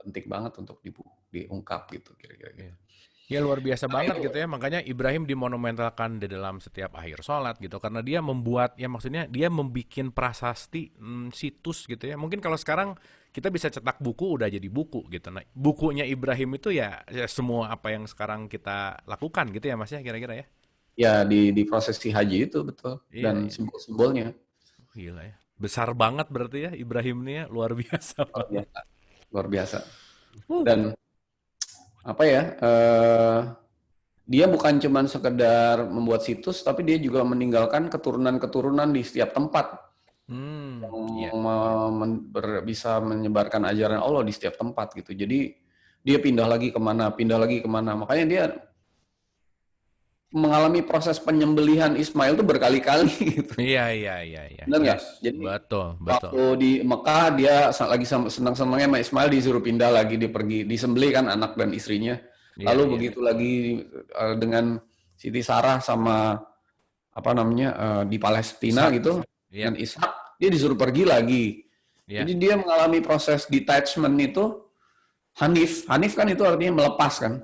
penting banget untuk diungkap gitu kira-kira gitu. Iya. Ya luar biasa Nah, banget itu gitu ya, makanya Ibrahim dimonumentalkan di dalam setiap akhir sholat gitu, karena dia membuat, ya maksudnya dia membikin prasasti, situs gitu ya. Mungkin kalau sekarang kita bisa cetak buku, udah jadi buku gitu. Nah, bukunya Ibrahim itu ya semua apa yang sekarang kita lakukan gitu ya Mas ya, kira-kira ya. ya di prosesi haji itu betul, Iya, dan iya. simbol-simbolnya Gila ya. Besar banget berarti ya Ibrahim ini ya, luar biasa luar banget. biasa. Luar biasa. Uh, Dan apa ya? Dia bukan cuma sekedar membuat situs, tapi dia juga meninggalkan keturunan-keturunan di setiap tempat yang iya. bisa menyebarkan ajaran Allah di setiap tempat gitu. Jadi dia pindah lagi kemana. Makanya dia mengalami proses penyembelihan Ismail itu berkali-kali gitu. Iya, iya, iya, iya. Benar nggak? Yes, Jadi betul, betul. waktu di Mekah dia lagi senang-senangnya sama Ismail, disuruh pindah lagi, dia pergi disembelih kan anak dan istrinya. Iya, Lalu iya, begitu lagi dengan Siti Sarah sama apa namanya di Palestina Ishak. gitu Iya, dengan Ishak, dia disuruh pergi lagi. iya. Jadi dia mengalami proses detachment itu. Hanif kan itu artinya melepas kan,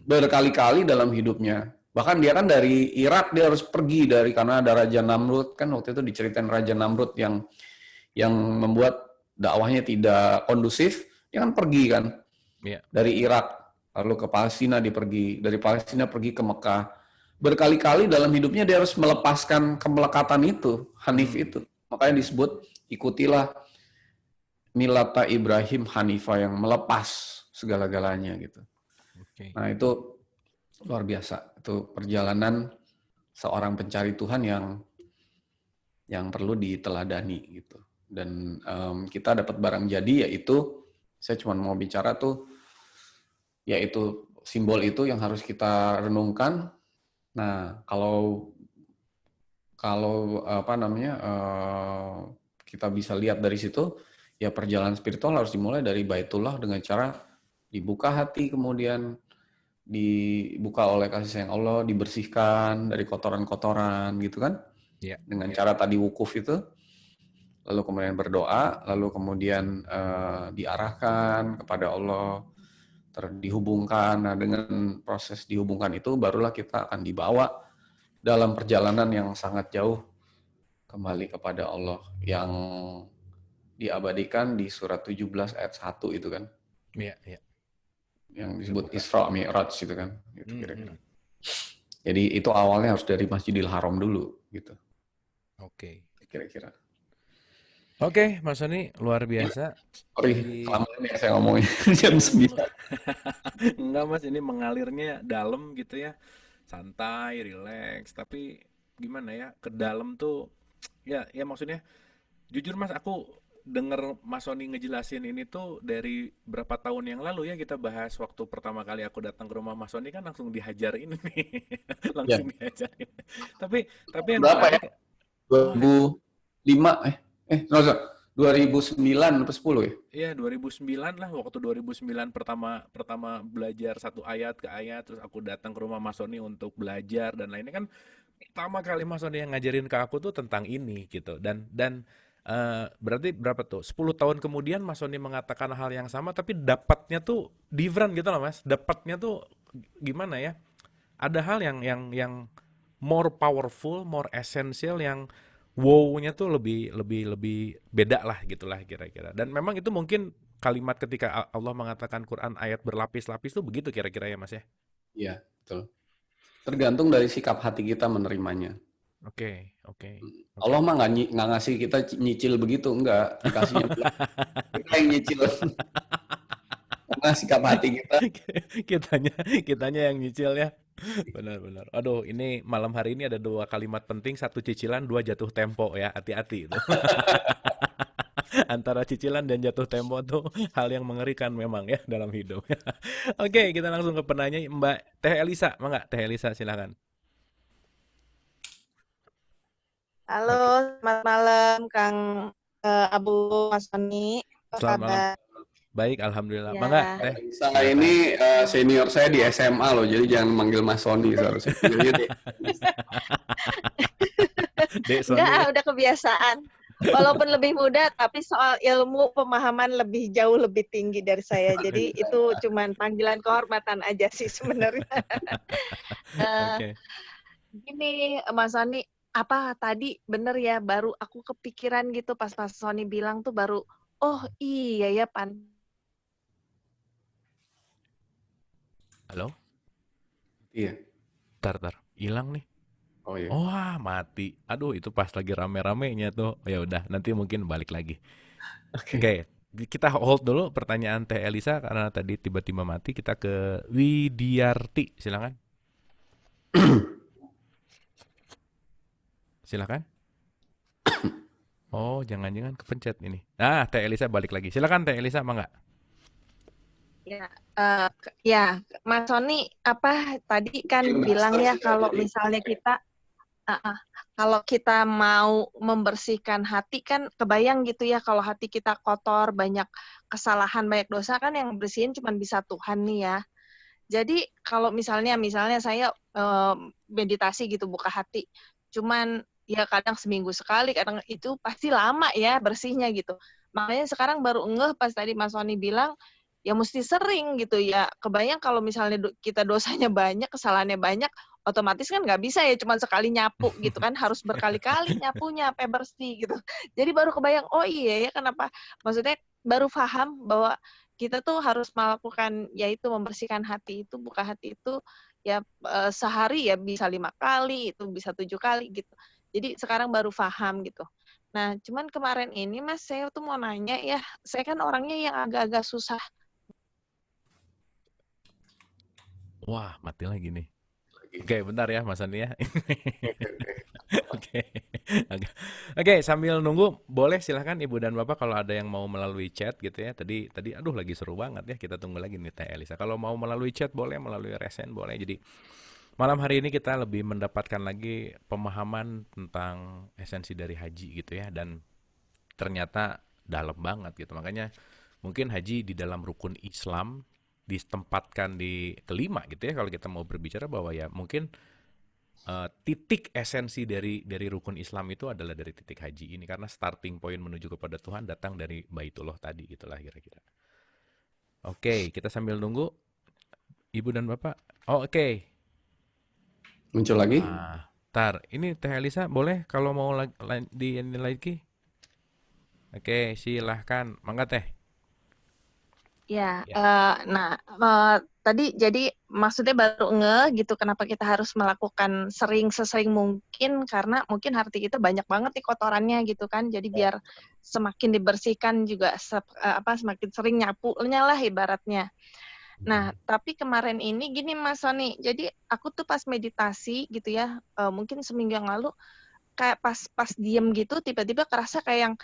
berkali-kali dalam hidupnya. Bahkan dia kan dari Irak, dia harus pergi karena ada Raja Namrud kan, waktu itu diceritain Raja Namrud yang membuat dakwahnya tidak kondusif. Dia kan pergi kan Iya. dari Irak lalu ke Palestina, dia pergi dari Palestina pergi ke Mekah. Berkali-kali dalam hidupnya dia harus melepaskan kemelekatan itu, Hanif itu. Makanya disebut ikutilah milata Ibrahim Hanifah, yang melepas segala-galanya gitu. Oke. Nah, itu luar biasa. Itu perjalanan seorang pencari Tuhan yang perlu diteladani gitu. Dan kita dapat barang jadi, yaitu saya cuma mau bicara tuh, yaitu simbol itu yang harus kita renungkan. Nah, kalau kalau apa namanya kita bisa lihat dari situ, ya perjalanan spiritual harus dimulai dari Baitullah dengan cara dibuka hati, kemudian dibuka oleh kasih sayang Allah, dibersihkan dari kotoran-kotoran gitu kan, Iya, dengan iya. cara tadi wukuf itu, lalu kemudian berdoa, lalu kemudian diarahkan kepada Allah, dihubungkan. Nah, dengan proses dihubungkan itu barulah kita akan dibawa dalam perjalanan yang sangat jauh kembali kepada Allah yang diabadikan di surat 17 ayat 1 itu kan, Iya, iya. yang Itu disebut buka. Isra Mi'raj gitu kan, itu kira-kira. Mhm. Jadi itu awalnya harus dari Masjidil Haram dulu gitu, Oke. kira-kira. Oke, Mas Sony luar biasa. Sorry, Jadi kelamaan ya saya ngomongin jam 9. enggak Mas, ini mengalirnya dalam gitu ya. Santai, rileks, tapi gimana ya? Ke dalam tuh ya ya maksudnya jujur Mas, aku denger Mas Sony ngejelasin ini tuh dari berapa tahun yang lalu ya kita bahas waktu pertama kali aku datang ke rumah Mas Sony kan langsung dihajar ini nih. Ya, Langsung dihajar ini. Tapi yang berapa ya? menarik, wah 2005 no, 2009 atau 10 ya? iya 2009 lah, waktu 2009 pertama pertama belajar satu ayat ke ayat, terus aku datang ke rumah Mas Sony untuk belajar dan lainnya kan pertama kali Mas Sony yang ngajarin ke aku tuh tentang ini gitu berarti berapa tuh 10 tahun kemudian Mas Sony mengatakan hal yang sama tapi dapatnya tuh different gitu loh Mas, dapatnya tuh gimana ya, ada hal yang more powerful, more essential, yang wow-nya tuh lebih lebih lebih beda lah gitulah kira-kira. Dan memang itu mungkin kalimat ketika Allah mengatakan Quran ayat berlapis-lapis tuh begitu kira-kira ya Mas ya. Iya, betul. Tergantung dari sikap hati kita menerimanya. Oke, oke, oke. Allah mah nggak ngasih kita nyicil begitu, enggak. Dikasihnya bulat. Kita yang nyicil. Karena sikap hati kita. kitanya kitanya yang nyicil ya. Benar-benar. Aduh, ini malam hari ini ada dua kalimat penting, satu cicilan, dua jatuh tempo ya. Hati-hati itu. Antara cicilan dan jatuh tempo tuh hal yang mengerikan memang ya dalam hidup. Oke, kita langsung ke penanya Mbak Teh Elisa. Mangga, Teh Elisa silakan. Halo, Oke. selamat malam Kang Abu Mas Soni. Apa Selamat malam. kabar? Baik, alhamdulillah. Mangga, Ya, Teh. Saya Silakan. ini senior saya di SMA loh, jadi jangan manggil Mas Sony, seharusnya panggilnya deh. Dek enggak, Sony ya. udah kebiasaan. Walaupun lebih muda, tapi soal ilmu pemahaman lebih jauh lebih tinggi dari saya. Jadi itu cuman panggilan kehormatan aja sih sebenarnya. Eh, Oke. Gini, Mas Soni, apa tadi bener ya? Baru aku kepikiran gitu pas Mas Soni bilang tuh baru, oh iya ya Halo? Iya. Tar. Hilang nih. Oh iya. Wah, mati. Aduh, itu pas lagi rame-ramenya tuh. Ya udah, nanti mungkin balik lagi. Oke. Oke, kita hold dulu pertanyaan Teh Elisa karena tadi tiba-tiba mati. Kita ke Widiarti, silakan. Silakan. Oh, jangan-jangan kepencet ini. Ah, Teh Elisa balik lagi. Silakan Teh Elisa, mangga. Ya, ya, Mas Sony, apa tadi kan Yang bilang master ya sih ya, kalau jadi misalnya kita, uh, uh, kalau kita mau membersihkan hati kan kebayang gitu ya kalau hati kita kotor, banyak kesalahan, banyak dosa kan yang bersihin cuma bisa Tuhan nih ya. Jadi kalau misalnya saya meditasi gitu buka hati, cuman ya kadang seminggu sekali, kadang itu pasti lama ya bersihnya gitu. Makanya sekarang baru ngeh pas tadi Mas Sony bilang ya mesti sering gitu ya. Kebayang kalau misalnya kita dosanya banyak, kesalahannya banyak, otomatis kan nggak bisa ya cuma sekali nyapu gitu kan, harus berkali-kali nyapunya sampai bersih gitu. Jadi baru kebayang, oh iya ya kenapa, maksudnya baru paham bahwa kita tuh harus melakukan yaitu membersihkan hati itu, buka hati itu ya sehari ya bisa 5 kali, itu bisa 7 kali gitu. Jadi sekarang baru paham gitu. Nah, cuman kemarin ini Mas, saya tuh mau nanya ya, saya kan orangnya yang agak-agak susah. Wah, mati lagi nih. lagi. Oke, bentar ya Mas Andi ya. Oke. Oke. Oke. Oke, sambil nunggu boleh silahkan Ibu dan Bapak kalau ada yang mau melalui chat gitu ya. Tadi tadi aduh lagi seru banget ya. Kita tunggu lagi nih Teh Elisa. Kalau mau melalui chat boleh, melalui resen boleh. Jadi Malam hari ini kita lebih mendapatkan lagi pemahaman tentang esensi dari haji gitu ya, dan ternyata dalam banget gitu. Makanya mungkin haji di dalam rukun Islam ditempatkan di kelima gitu ya, kalau kita mau berbicara bahwa ya mungkin titik esensi dari rukun Islam itu adalah dari titik haji ini, karena starting point menuju kepada Tuhan datang dari Baitullah tadi gitulah kira-kira. Oke, kita sambil nunggu Ibu dan Bapak. Oh, oke. Muncul lagi? Tar, ini Teh Elisa boleh kalau mau di ini lagi? Oke, silahkan. Mangga Teh. Ya, Ya. tadi jadi maksudnya baru gitu kenapa kita harus melakukan sesering mungkin karena mungkin hati kita banyak banget nih kotorannya gitu kan. Jadi biar semakin dibersihkan juga semakin sering nyapunya lah ibaratnya. Nah, tapi kemarin ini gini Mas Sony, jadi aku tuh pas meditasi gitu ya, mungkin seminggu yang lalu kayak pas diem gitu tiba-tiba kerasa kayak yang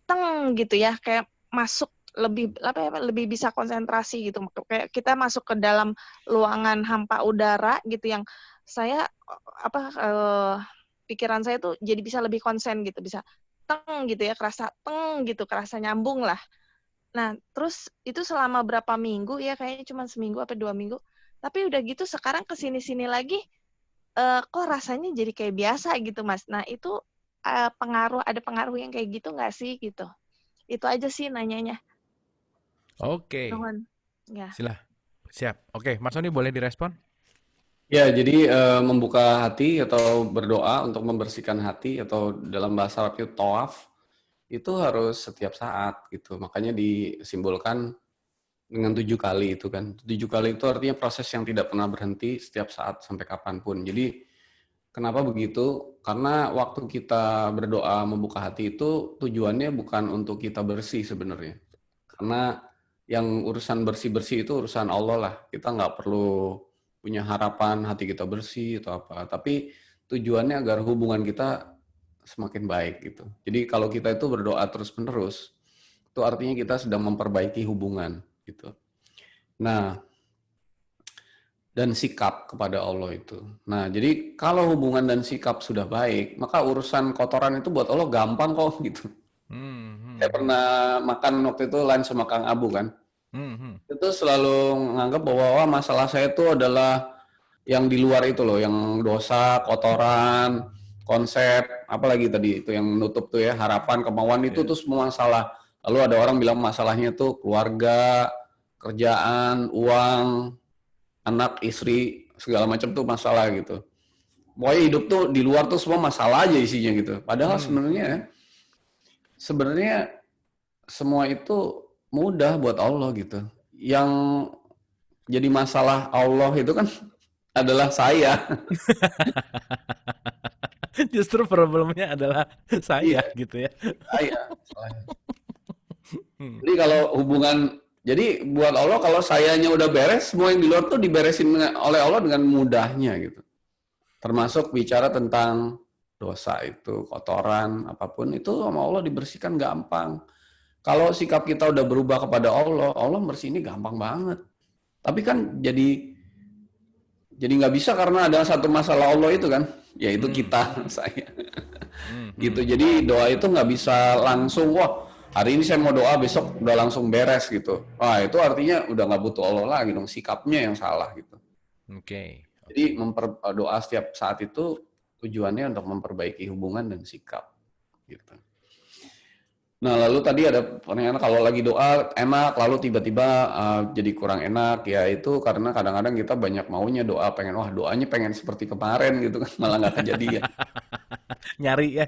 teng gitu ya, kayak masuk lebih bisa konsentrasi gitu. Kayak kita masuk ke dalam ruangan hampa udara gitu yang saya pikiran saya tuh jadi bisa lebih konsen gitu, bisa teng gitu ya, kerasa teng gitu, kerasa nyambung lah. Nah, terus itu selama berapa minggu ya, kayaknya cuma seminggu apa 2 minggu. Tapi udah gitu sekarang kesini-sini lagi, kok rasanya jadi kayak biasa gitu, Mas. Nah, itu ada pengaruh yang kayak gitu nggak sih gitu? Itu aja sih nanyanya. Oke. Nuhun. Ya. Siap. Oke, Mas Sony boleh direspon? Ya, jadi membuka hati atau berdoa untuk membersihkan hati atau dalam bahasa Arab itu tawaf itu harus setiap saat gitu. Makanya disimbolkan dengan 7 kali itu kan. 7 kali itu artinya proses yang tidak pernah berhenti setiap saat sampai kapanpun. Jadi kenapa begitu? Karena waktu kita berdoa membuka hati itu tujuannya bukan untuk kita bersih sebenarnya. Karena yang urusan bersih-bersih itu urusan Allah lah. Kita nggak perlu punya harapan hati kita bersih atau apa. Tapi tujuannya agar hubungan kita semakin baik gitu. Jadi kalau kita itu berdoa terus-menerus, itu artinya kita sedang memperbaiki hubungan gitu. Nah, dan sikap kepada Allah itu. Nah, jadi kalau hubungan dan sikap sudah baik, maka urusan kotoran itu buat Allah gampang kok gitu. Saya pernah makan waktu itu lunch sama Kang Abu kan. Itu selalu menganggap bahwa wah, masalah saya itu adalah yang di luar itu loh, yang dosa, kotoran, konsep, apalagi tadi itu yang menutup tuh ya, harapan, kemauan itu tuh semua masalah. Lalu ada orang bilang masalahnya tuh keluarga, kerjaan, uang, anak, istri, segala macam tuh masalah gitu. Pokoknya hidup tuh di luar tuh semua masalah aja isinya gitu. Padahal sebenarnya semua itu mudah buat Allah gitu. Yang jadi masalah Allah itu kan adalah saya. Justru problemnya adalah saya Iya, gitu ya. saya. Jadi kalau hubungan, jadi buat Allah kalau sayanya udah beres, semua yang di luar tuh diberesin oleh Allah dengan mudahnya gitu. Termasuk bicara tentang dosa itu, kotoran, apapun itu sama Allah dibersihkan gampang. Kalau sikap kita udah berubah kepada Allah, Allah bersihin gampang banget. Tapi kan jadi nggak bisa karena ada satu masalah Allah itu kan, yaitu kita, saya. Gitu. Jadi doa itu nggak bisa langsung, wah hari ini saya mau doa, besok udah langsung beres gitu. Wah itu artinya udah nggak butuh Allah lagi dong, sikapnya yang salah gitu. Oke. Jadi doa setiap saat itu tujuannya untuk memperbaiki hubungan dan sikap gitu. Nah lalu tadi ada pertanyaan kalau lagi doa enak lalu tiba-tiba jadi kurang enak, ya itu karena kadang-kadang kita banyak maunya doa, pengen wah doanya pengen seperti kemarin gitu kan, malah nggak kejadian. Nyari.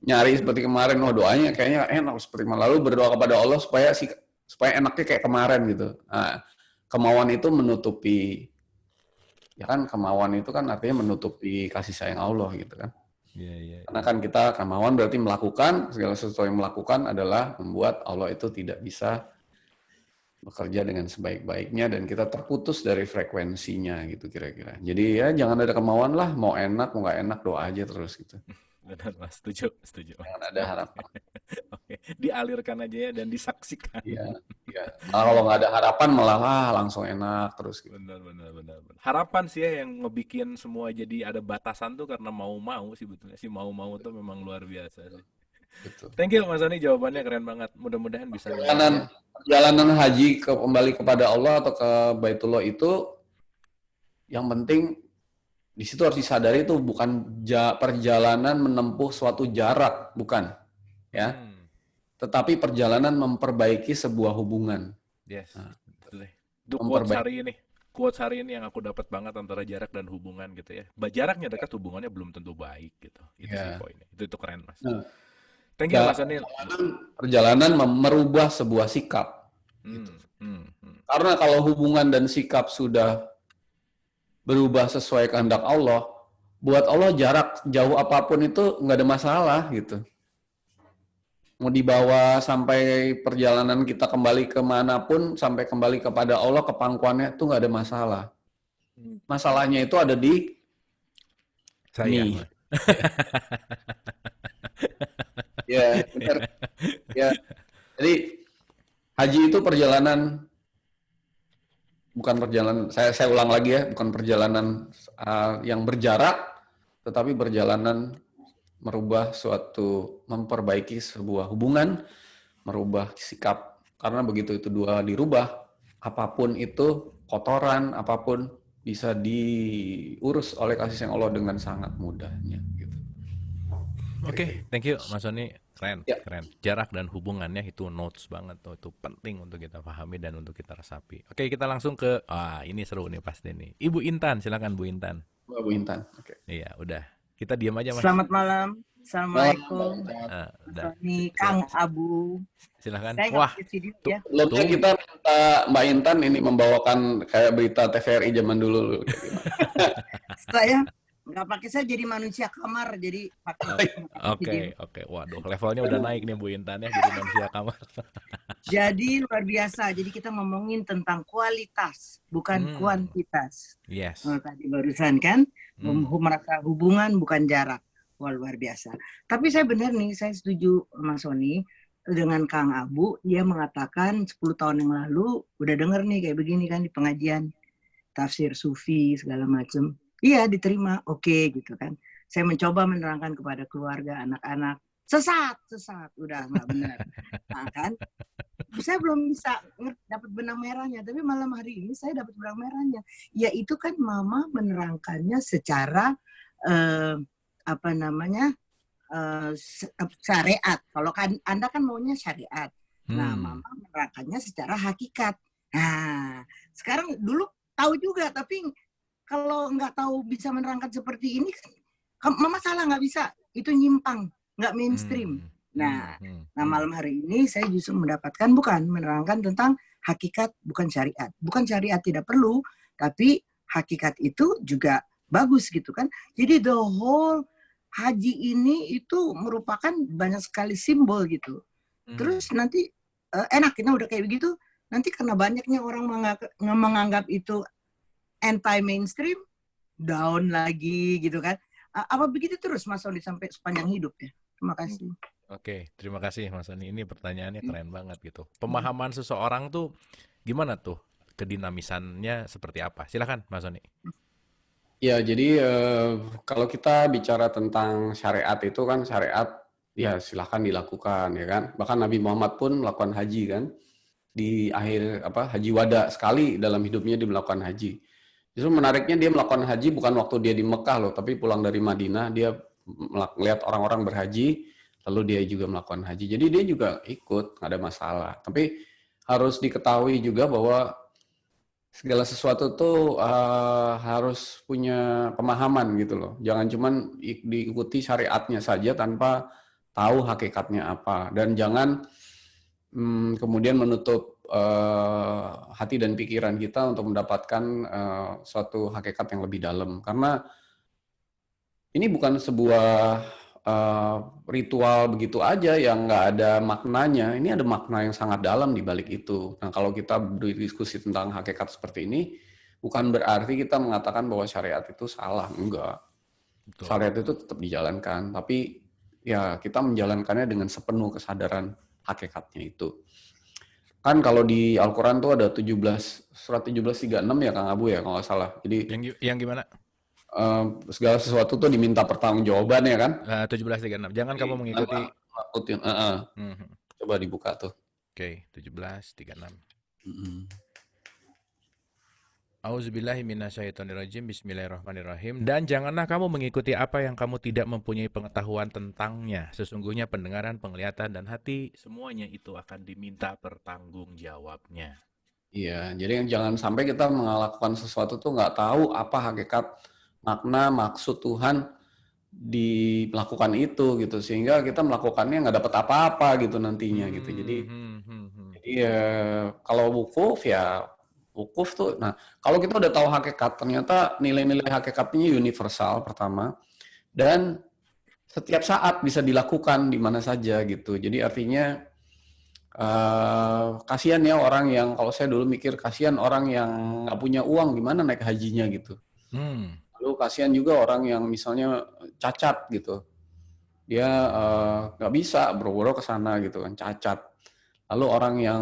Nyari seperti kemarin, wah doanya kayaknya enak seperti kemarin, lalu berdoa kepada Allah supaya enaknya kayak kemarin gitu. Nah, kemauan itu menutupi, ya kan kemauan itu kan artinya menutupi kasih sayang Allah gitu kan. Karena kan kita kemauan berarti melakukan, segala sesuatu yang melakukan adalah membuat Allah itu tidak bisa bekerja dengan sebaik-baiknya dan kita terputus dari frekuensinya gitu kira-kira. Jadi ya jangan ada kemauan lah, mau enak mau nggak enak doa aja terus gitu. Benar Mas, setuju. Jangan ada harapan. Oke. Dialirkan aja ya dan disaksikan. Iya. Kalau nggak ada harapan malah langsung enak terus gitu. Benar. harapan sih ya yang ngebikin semua jadi ada batasan tuh karena mau-mau sih betulnya sih, mau-mau tuh memang luar biasa sih. Gitu. Thank you Mas Sony, jawabannya keren banget. Mudah-mudahan bisa Perjalanan perjalanan haji kembali kepada Allah atau ke Baitullah itu yang penting di situ harus disadari itu bukan perjalanan menempuh suatu jarak, bukan, ya. Tetapi perjalanan memperbaiki sebuah hubungan. Yes, Nah, betul deh. Itu memperbaiki. quotes hari ini yang aku dapat banget antara jarak dan hubungan gitu ya. Jaraknya dekat, hubungannya belum tentu baik gitu. Itu sih Ya. poinnya. Itu keren Mas. Nah, Thank you Mas Sony. perjalanan merubah sebuah sikap. Gitu. Karena kalau hubungan dan sikap sudah berubah sesuai kehendak Allah, buat Allah jarak jauh apapun itu nggak ada masalah gitu. Mau dibawa sampai perjalanan kita kembali kemanapun, sampai kembali kepada Allah, ke pangkuannya itu nggak ada masalah. Masalahnya itu ada di Saya. Ya, benar. Ya. Jadi haji itu perjalanan, bukan perjalanan, saya ulang lagi ya, bukan perjalanan yang berjarak, tetapi perjalanan merubah suatu, memperbaiki sebuah hubungan, merubah sikap. Karena begitu itu dua dirubah, apapun itu, kotoran, apapun bisa diurus oleh kasih sayang Allah dengan sangat mudahnya. Gitu. Oke, thank you Mas Sony. Keren, Ya. keren. Jarak dan hubungannya itu notes banget tuh. Itu penting untuk kita pahami dan untuk kita resapi. Oke, kita langsung ke, ini seru nih pasti nih. Ibu Intan, silakan Bu Intan. Bu Intan. Oke. Iya, udah. Kita diam aja Mas. Selamat malam. Assalamualaikum. Udah. Ini Kang Abu. Silakan. Saya Wah, nggak video ya. Sebelumnya kita minta Mbak Intan ini membawakan kayak berita TVRI zaman dulu. Saya nggak pakai, saya jadi manusia kamar, jadi pakai. Oke. Waduh, levelnya udah naik nih Bu Intan ya, jadi manusia kamar. Jadi luar biasa. Jadi kita ngomongin tentang kualitas, bukan kuantitas. Yes. Tadi barusan kan, merasa hubungan bukan jarak. Wah, luar biasa. Tapi saya benar nih, saya setuju Mas Sony dengan Kang Abu. Dia mengatakan 10 tahun yang lalu udah denger nih kayak begini kan di pengajian tafsir sufi segala macam. Iya, diterima. Oke, gitu kan. Saya mencoba menerangkan kepada keluarga, anak-anak. Sesat. Udah nggak benar. Nah, kan? Saya belum bisa dapat benang merahnya. Tapi malam hari ini saya dapat benang merahnya. Yaitu kan Mama menerangkannya secara, syariat. Kalau kan Anda kan maunya syariat. Nah, Mama menerangkannya secara hakikat. Nah, sekarang dulu tahu juga, tapi kalau nggak tahu bisa menerangkan seperti ini, Mama salah, nggak bisa. Itu nyimpang, nggak mainstream. Nah, malam hari ini saya justru mendapatkan bukan menerangkan tentang hakikat, bukan syariat. Bukan syariat tidak perlu, tapi hakikat itu juga bagus gitu kan. Jadi the whole haji ini itu merupakan banyak sekali simbol gitu. Terus nanti enak kita udah kayak begitu, nanti karena banyaknya orang menganggap itu anti-mainstream, down lagi gitu kan. Apa begitu terus Mas Sony sampai sepanjang hidup ya? Terima kasih. Oke, terima kasih Mas Sony. Ini pertanyaannya keren banget gitu. Pemahaman seseorang tuh gimana tuh? Kedinamisannya seperti apa? Silakan Mas Sony. Ya, jadi kalau kita bicara tentang syariat itu kan syariat ya silahkan dilakukan ya kan. Bahkan Nabi Muhammad pun melakukan haji kan. Di akhir haji wada sekali dalam hidupnya dia melakukan haji. Justru menariknya dia melakukan haji bukan waktu dia di Mekah loh, tapi pulang dari Madinah dia melihat orang-orang berhaji, lalu dia juga melakukan haji. Jadi dia juga ikut, nggak ada masalah. Tapi harus diketahui juga bahwa segala sesuatu tuh harus punya pemahaman gitu loh. Jangan cuman diikuti syariatnya saja tanpa tahu hakikatnya apa. Dan jangan kemudian menutup hati dan pikiran kita untuk mendapatkan suatu hakikat yang lebih dalam. Karena ini bukan sebuah ritual begitu aja yang nggak ada maknanya. Ini ada makna yang sangat dalam di balik itu. Nah, kalau kita berdiskusi tentang hakikat seperti ini, bukan berarti kita mengatakan bahwa syariat itu salah. Enggak. Betul. Syariat itu tetap dijalankan. Tapi ya kita menjalankannya dengan sepenuh kesadaran hakikatnya itu. Kan kalau di Al-Quran tuh ada 17, surat 1736 ya Kang Abu ya kalau nggak salah. Jadi Yang gimana? segala sesuatu tuh diminta pertanggungjawaban ya kan. 1736. Jangan kamu Jadi, mengikuti. nakutin, Mhm. coba dibuka tuh. Oke, 1736. Mm-mm. Auzubillahi minasyaitonirrajim. Bismillahirrahmanirrahim. Dan janganlah kamu mengikuti apa yang kamu tidak mempunyai pengetahuan tentangnya. Sesungguhnya pendengaran, penglihatan, dan hati, semuanya itu akan diminta pertanggungjawabnya. Iya, jadi jangan sampai kita melakukan sesuatu tuh nggak tahu apa hakikat, makna, maksud Tuhan di melakukan itu gitu, sehingga kita melakukannya nggak dapat apa-apa gitu nantinya gitu. Jadi ya kalau wukuf tuh, nah kalau kita udah tahu hakikat, ternyata nilai-nilai hakikatnya universal pertama, dan setiap saat bisa dilakukan di mana saja gitu. Jadi artinya kasihan ya orang yang, kalau saya dulu mikir kasihan orang yang nggak punya uang, gimana naik hajinya gitu. Lalu kasihan juga orang yang misalnya cacat gitu, dia nggak bisa boro-boro ke sana gitu kan, cacat. Lalu orang yang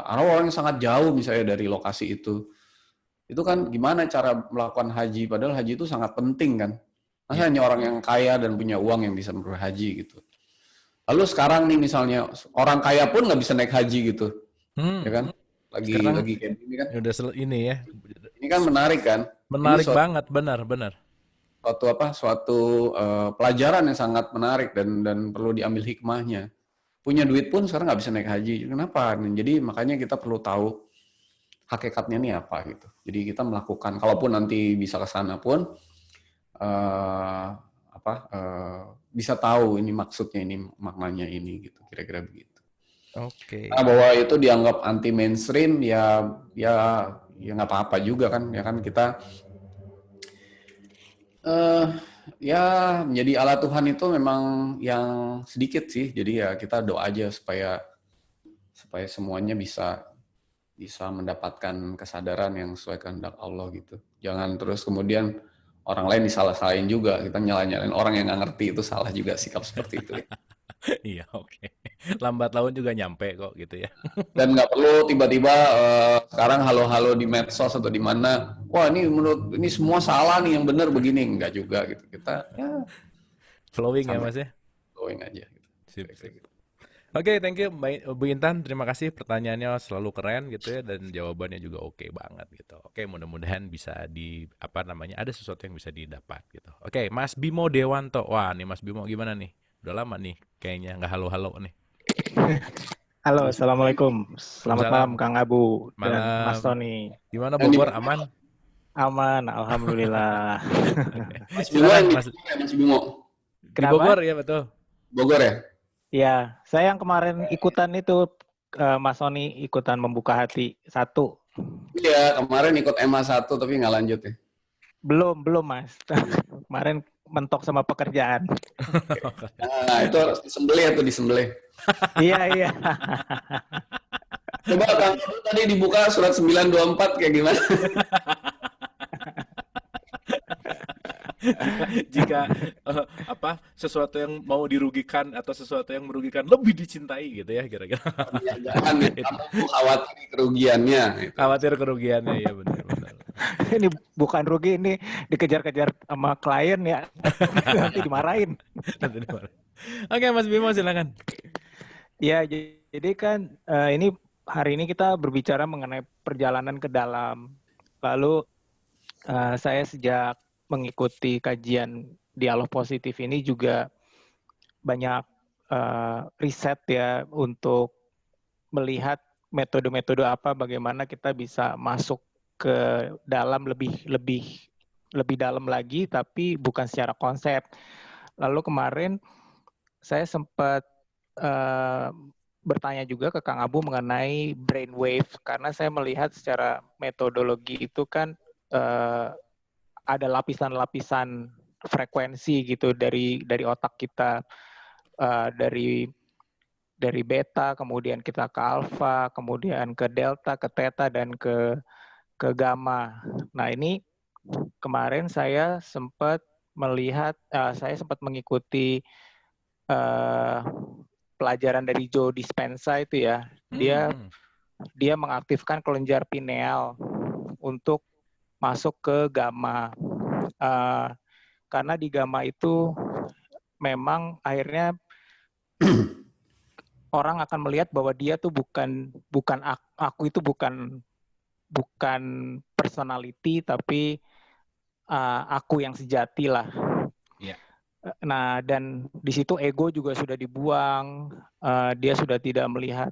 orang yang sangat jauh misalnya dari lokasi itu kan gimana cara melakukan haji, padahal haji itu sangat penting kan. Masa hanya orang yang kaya dan punya uang yang bisa berhaji gitu. Lalu sekarang nih misalnya orang kaya pun nggak bisa naik haji gitu, ya kan? Lagi kayak gini kan? Udah ini ya. Ini kan menarik kan? Menarik Ini banget, benar. suatu pelajaran yang sangat menarik dan perlu diambil hikmahnya. Punya duit pun sekarang nggak bisa naik haji. Kenapa? Jadi makanya kita perlu tahu hakikatnya nih apa gitu. Jadi kita melakukan, kalaupun nanti bisa ke sana pun bisa tahu ini maksudnya, ini maknanya ini gitu, kira-kira begitu. Oke. Nah, bahwa itu dianggap anti mainstream ya nggak apa-apa juga kan, ya kan kita ya menjadi alat Tuhan itu memang yang sedikit sih. Jadi ya kita doa aja supaya semuanya bisa mendapatkan kesadaran yang sesuai kehendak Allah gitu. Jangan terus kemudian orang lain disalah-salahin juga. Kita nyalain orang yang nggak ngerti, itu salah juga sikap seperti itu. Ya. Iya, oke. Lambat laun juga nyampe kok gitu ya. Dan nggak perlu tiba-tiba sekarang halo-halo di medsos atau di mana, wah ini menurut ini semua salah nih, yang benar begini, nggak juga gitu. Kita ya Flowing ya Mas ya. flowing aja. Gitu. Sip. Oke, thank you Bu Intan. Terima kasih, pertanyaannya selalu keren gitu ya, dan jawabannya juga oke banget gitu. Oke, mudah-mudahan bisa ada sesuatu yang bisa didapat gitu. Oke, Mas Bimo Dewanto. Wah, nih Mas Bimo gimana nih? Udah lama nih kayaknya nggak halo-halo nih. Halo, Assalamualaikum. Selamat malam Kang Abu dan Mas Tony. Gimana Bogor, aman? Aman, alhamdulillah. Mas Bimo. Di Bogor ya, betul. Bogor ya? Iya, saya yang kemarin ikutan itu, Mas Tony ikutan membuka hati 1. Iya, kemarin ikut MA 1 tapi nggak lanjut ya. Belum Mas. Kemarin mentok sama pekerjaan. Nah, itu harus disembelih. Iya. Coba Kang, tadi dibuka surat 924 kayak gimana? Jika sesuatu yang mau dirugikan atau sesuatu yang merugikan lebih dicintai gitu ya kira-kira. Jangan kamu khawatir kerugiannya. Gitu. Khawatir kerugiannya, ya benar. Ini bukan rugi, ini dikejar-kejar sama klien ya. Nanti dimarahin. Oke, Mas Bimo silakan. Ya, jadi kan ini hari ini kita berbicara mengenai perjalanan ke dalam. Lalu saya sejak mengikuti kajian dialog positif ini juga banyak riset ya untuk melihat metode-metode apa bagaimana kita bisa masuk ke dalam lebih dalam lagi, tapi bukan secara konsep. Lalu kemarin saya sempat bertanya juga ke Kang Abu mengenai brainwave, karena saya melihat secara metodologi itu kan ada lapisan-lapisan frekuensi gitu dari otak kita, dari beta, kemudian kita ke alfa, kemudian ke delta, ke theta, dan ke gamma. Nah, ini kemarin saya sempat mengikuti pelajaran dari Joe Dispenza itu ya. Dia dia mengaktifkan kelenjar pineal untuk masuk ke gamma. Karena di gamma itu memang akhirnya orang akan melihat bahwa dia tuh bukan aku itu bukan personality, tapi aku yang sejati lah. Iya. Nah, dan di situ ego juga sudah dibuang. Dia sudah tidak melihat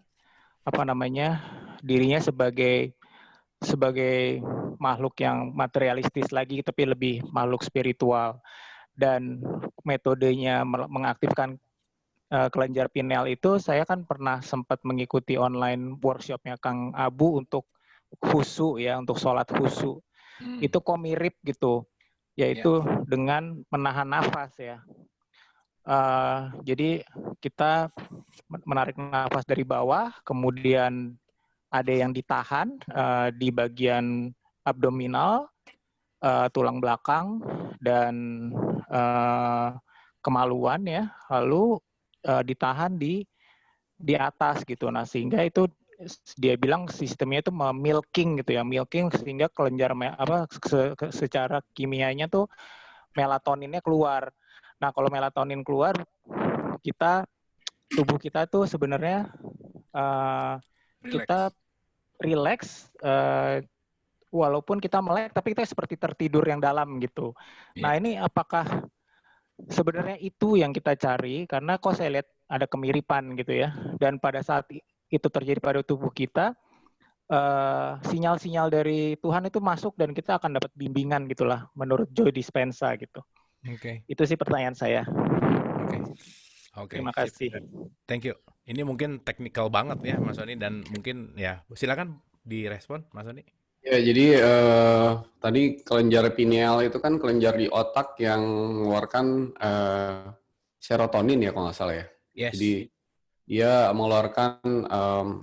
dirinya sebagai makhluk yang materialistis lagi, tapi lebih makhluk spiritual. Dan metodenya mengaktifkan kelenjar pineal itu, saya kan pernah sempat mengikuti online workshopnya Kang Abu untuk khusyuk ya, untuk sholat khusyuk. Itu kok mirip gitu, yaitu dengan menahan nafas ya. Jadi kita menarik nafas dari bawah, kemudian ada yang ditahan di bagian abdominal, tulang belakang, dan kemaluan ya, lalu ditahan di atas gitu. Nah, sehingga itu dia bilang sistemnya itu milking gitu ya, milking sehingga kelenjar secara kimianya tuh melatoninnya keluar. Nah, kalau melatonin keluar, tubuh kita tuh sebenarnya kita relax, walaupun kita melek, tapi kita seperti tertidur yang dalam gitu. Nah, ini apakah sebenarnya itu yang kita cari? Karena kok saya lihat ada kemiripan gitu ya. Dan pada saat itu terjadi pada tubuh kita, sinyal-sinyal dari Tuhan itu masuk dan kita akan dapat bimbingan gitulah, menurut Joe Dispenza gitu. Oke. Itu sih pertanyaan saya. Oke. Terima kasih. Thank you. Ini mungkin teknikal banget ya Mas Sony, dan mungkin ya silakan direspon Mas Sony. Ya, jadi tadi kelenjar pineal itu kan kelenjar di otak yang mengeluarkan serotonin ya kalau nggak salah ya. Yes. Jadi dia mengeluarkan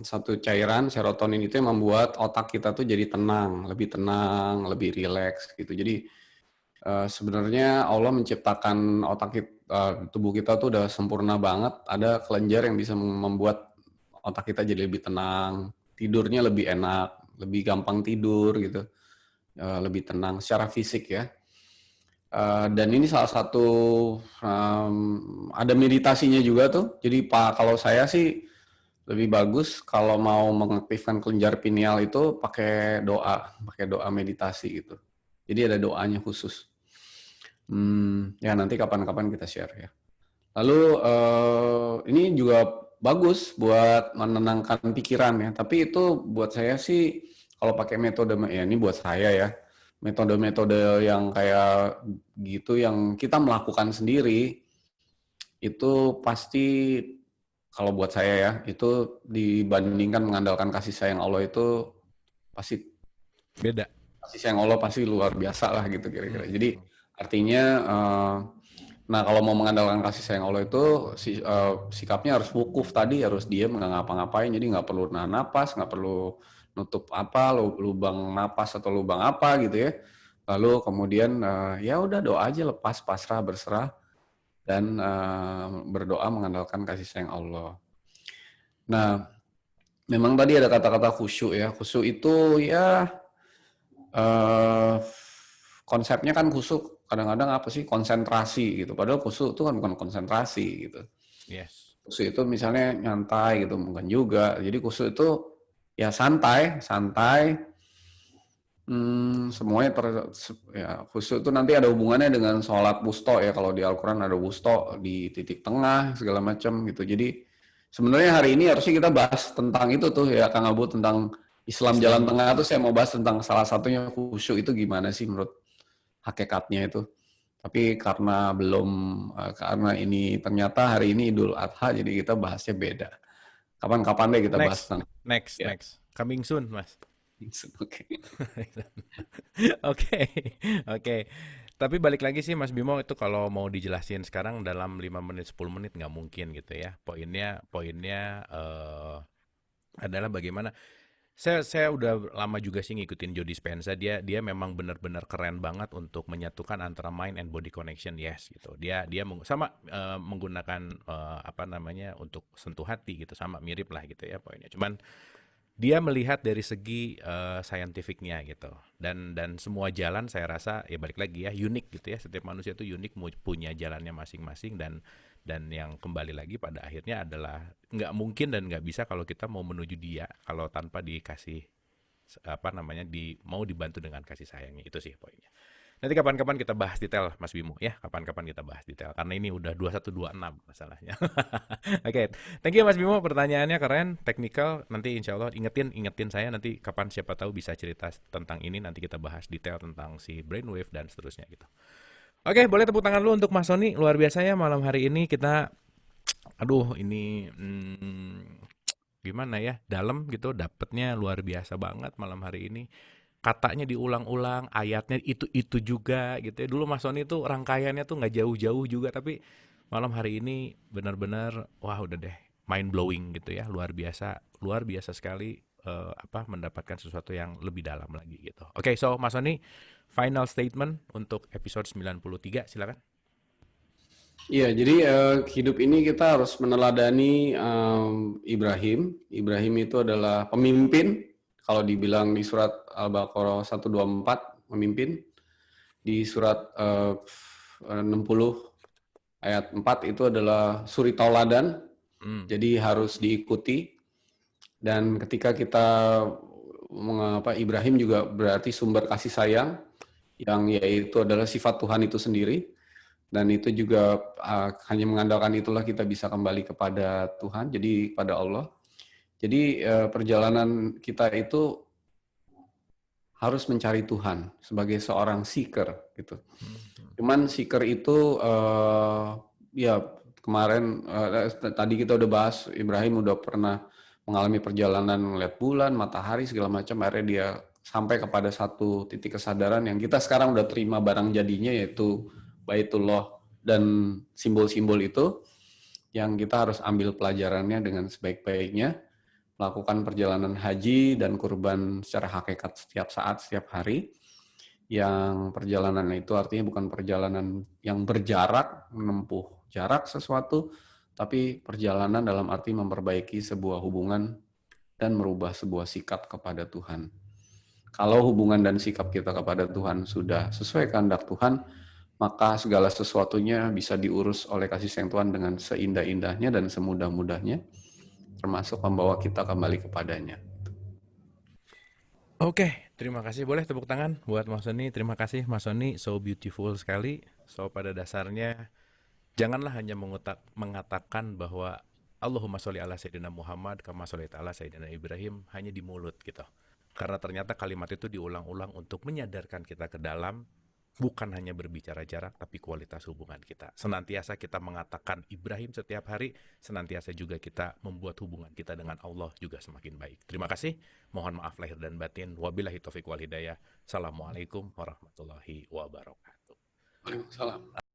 satu cairan serotonin itu yang membuat otak kita tuh jadi tenang, lebih rileks gitu. Jadi sebenarnya Allah menciptakan tubuh kita tuh udah sempurna banget. Ada kelenjar yang bisa membuat otak kita jadi lebih tenang, tidurnya lebih enak, lebih gampang tidur gitu, lebih tenang secara fisik ya. Dan ini salah satu ada meditasinya juga tuh. Jadi kalau saya sih lebih bagus kalau mau mengaktifkan kelenjar pineal itu pakai doa meditasi gitu. Jadi ada doanya khusus. Ya nanti kapan-kapan kita share ya. Lalu ini juga bagus buat menenangkan pikiran ya. Tapi itu buat saya sih kalau pakai metode ya ini buat saya ya. Metode-metode yang kayak gitu yang kita melakukan sendiri itu pasti kalau buat saya ya itu dibandingkan mengandalkan kasih sayang Allah itu pasti beda. Kasih sayang Allah pasti luar biasa lah gitu kira-kira. Jadi artinya nah kalau mau mengandalkan kasih sayang Allah itu sikapnya harus wukuf tadi, harus diam nggak ngapa-ngapain, jadi nggak perlu nahan napas, nggak perlu nutup apa lubang napas atau lubang apa gitu ya. Lalu kemudian ya udah doa aja, lepas, pasrah, berserah, dan berdoa mengandalkan kasih sayang Allah. Nah, memang tadi ada kata-kata khusyuk ya. Khusyuk itu ya konsepnya kan khusyuk kadang-kadang apa sih, konsentrasi gitu. Padahal khusyuk itu kan bukan konsentrasi gitu. Yes. Khusyuk itu misalnya nyantai gitu, bukan juga. Jadi khusyuk itu ya santai. Semuanya khusyuk itu nanti ada hubungannya dengan sholat wusto ya. Kalau di Al-Quran ada wusto di titik tengah segala macam gitu. Jadi sebenarnya hari ini harusnya kita bahas tentang itu tuh ya Kang Abu, tentang Islam jalan tengah tuh. Saya mau bahas tentang salah satunya khusyuk itu gimana sih menurut hakikatnya itu. Tapi karena ini ternyata hari ini Idul Adha, jadi kita bahasnya beda. Kapan-kapan deh kita bahas tentang next. Coming soon, Mas. Oke. Tapi balik lagi sih Mas Bimo, itu kalau mau dijelasin sekarang dalam 5 menit 10 menit nggak mungkin gitu ya. Poinnya adalah bagaimana saya udah lama juga sih ngikutin Joe Dispenza. Dia memang benar-benar keren banget untuk menyatukan antara mind and body connection. Yes gitu. Dia menggunakan untuk sentuh hati gitu, sama mirip lah gitu ya poinnya. Cuman dia melihat dari segi scientificnya gitu, dan semua jalan saya rasa ya balik lagi ya unik gitu ya, setiap manusia itu unik, punya jalannya masing-masing, dan yang kembali lagi pada akhirnya adalah nggak mungkin dan nggak bisa kalau kita mau menuju dia kalau tanpa dikasih mau dibantu dengan kasih sayangnya. Itu sih poinnya. Nanti kapan-kapan kita bahas detail Mas Bimo ya, kapan-kapan kita bahas detail karena ini udah 2126 masalahnya. Oke, thank you Mas Bimo, pertanyaannya keren, teknikal. Nanti insya Allah ingetin saya nanti kapan, siapa tahu bisa cerita tentang ini, nanti kita bahas detail tentang si brainwave dan seterusnya gitu. Oke, boleh tepuk tangan dulu untuk Mas Sony, luar biasa ya malam hari ini kita, aduh ini gimana ya, dalam gitu, dapetnya luar biasa banget malam hari ini. Katanya diulang-ulang, ayatnya itu juga gitu ya. Dulu Mas Sony tuh rangkaiannya tuh nggak jauh-jauh juga, tapi malam hari ini benar-benar wah udah deh mind blowing gitu ya, luar biasa sekali mendapatkan sesuatu yang lebih dalam lagi gitu. Oke, so Mas Sony, final statement untuk episode 93, silakan. Iya, jadi hidup ini kita harus meneladani Ibrahim. Ibrahim itu adalah pemimpin. Kalau dibilang di surat Al-Baqarah 124, memimpin. Di surat 60 ayat 4 itu adalah suri tauladan. Jadi harus diikuti. Dan ketika kita Ibrahim juga berarti sumber kasih sayang, yang yaitu adalah sifat Tuhan itu sendiri. Dan itu juga hanya mengandalkan itulah kita bisa kembali kepada Tuhan, jadi pada Allah. Jadi perjalanan kita itu harus mencari Tuhan sebagai seorang seeker gitu. Cuman seeker itu ya kemarin tadi kita udah bahas, Ibrahim udah pernah mengalami perjalanan melihat bulan, matahari segala macam, akhirnya dia sampai kepada satu titik kesadaran yang kita sekarang udah terima barang jadinya, yaitu Baitullah dan simbol-simbol itu, yang kita harus ambil pelajarannya dengan sebaik-baiknya, melakukan perjalanan haji dan kurban secara hakikat setiap saat, setiap hari. Yang perjalanan itu artinya bukan perjalanan yang berjarak, menempuh jarak sesuatu, tapi perjalanan dalam arti memperbaiki sebuah hubungan dan merubah sebuah sikap kepada Tuhan. Kalau hubungan dan sikap kita kepada Tuhan sudah sesuai kehendak Tuhan, maka segala sesuatunya bisa diurus oleh kasih sayang Tuhan dengan seindah-indahnya dan semudah-mudahnya, termasuk membawa kita kembali kepadanya. Oke, terima kasih. Boleh tepuk tangan buat Mas Sony. Terima kasih Mas Sony, so beautiful sekali. So pada dasarnya janganlah hanya mengatakan bahwa Allahumma sholli ala Sayyidina Muhammad kama sholaita ala Sayyidina Ibrahim hanya di mulut gitu. Karena ternyata kalimat itu diulang-ulang untuk menyadarkan kita ke dalam, bukan hanya berbicara jarak, tapi kualitas hubungan kita. Senantiasa kita mengatakan Ibrahim setiap hari, senantiasa juga kita membuat hubungan kita dengan Allah juga semakin baik. Terima kasih. Mohon maaf lahir dan batin. Wabillahi taufiq wal hidayah. Assalamualaikum warahmatullahi wabarakatuh. Waalaikumsalam.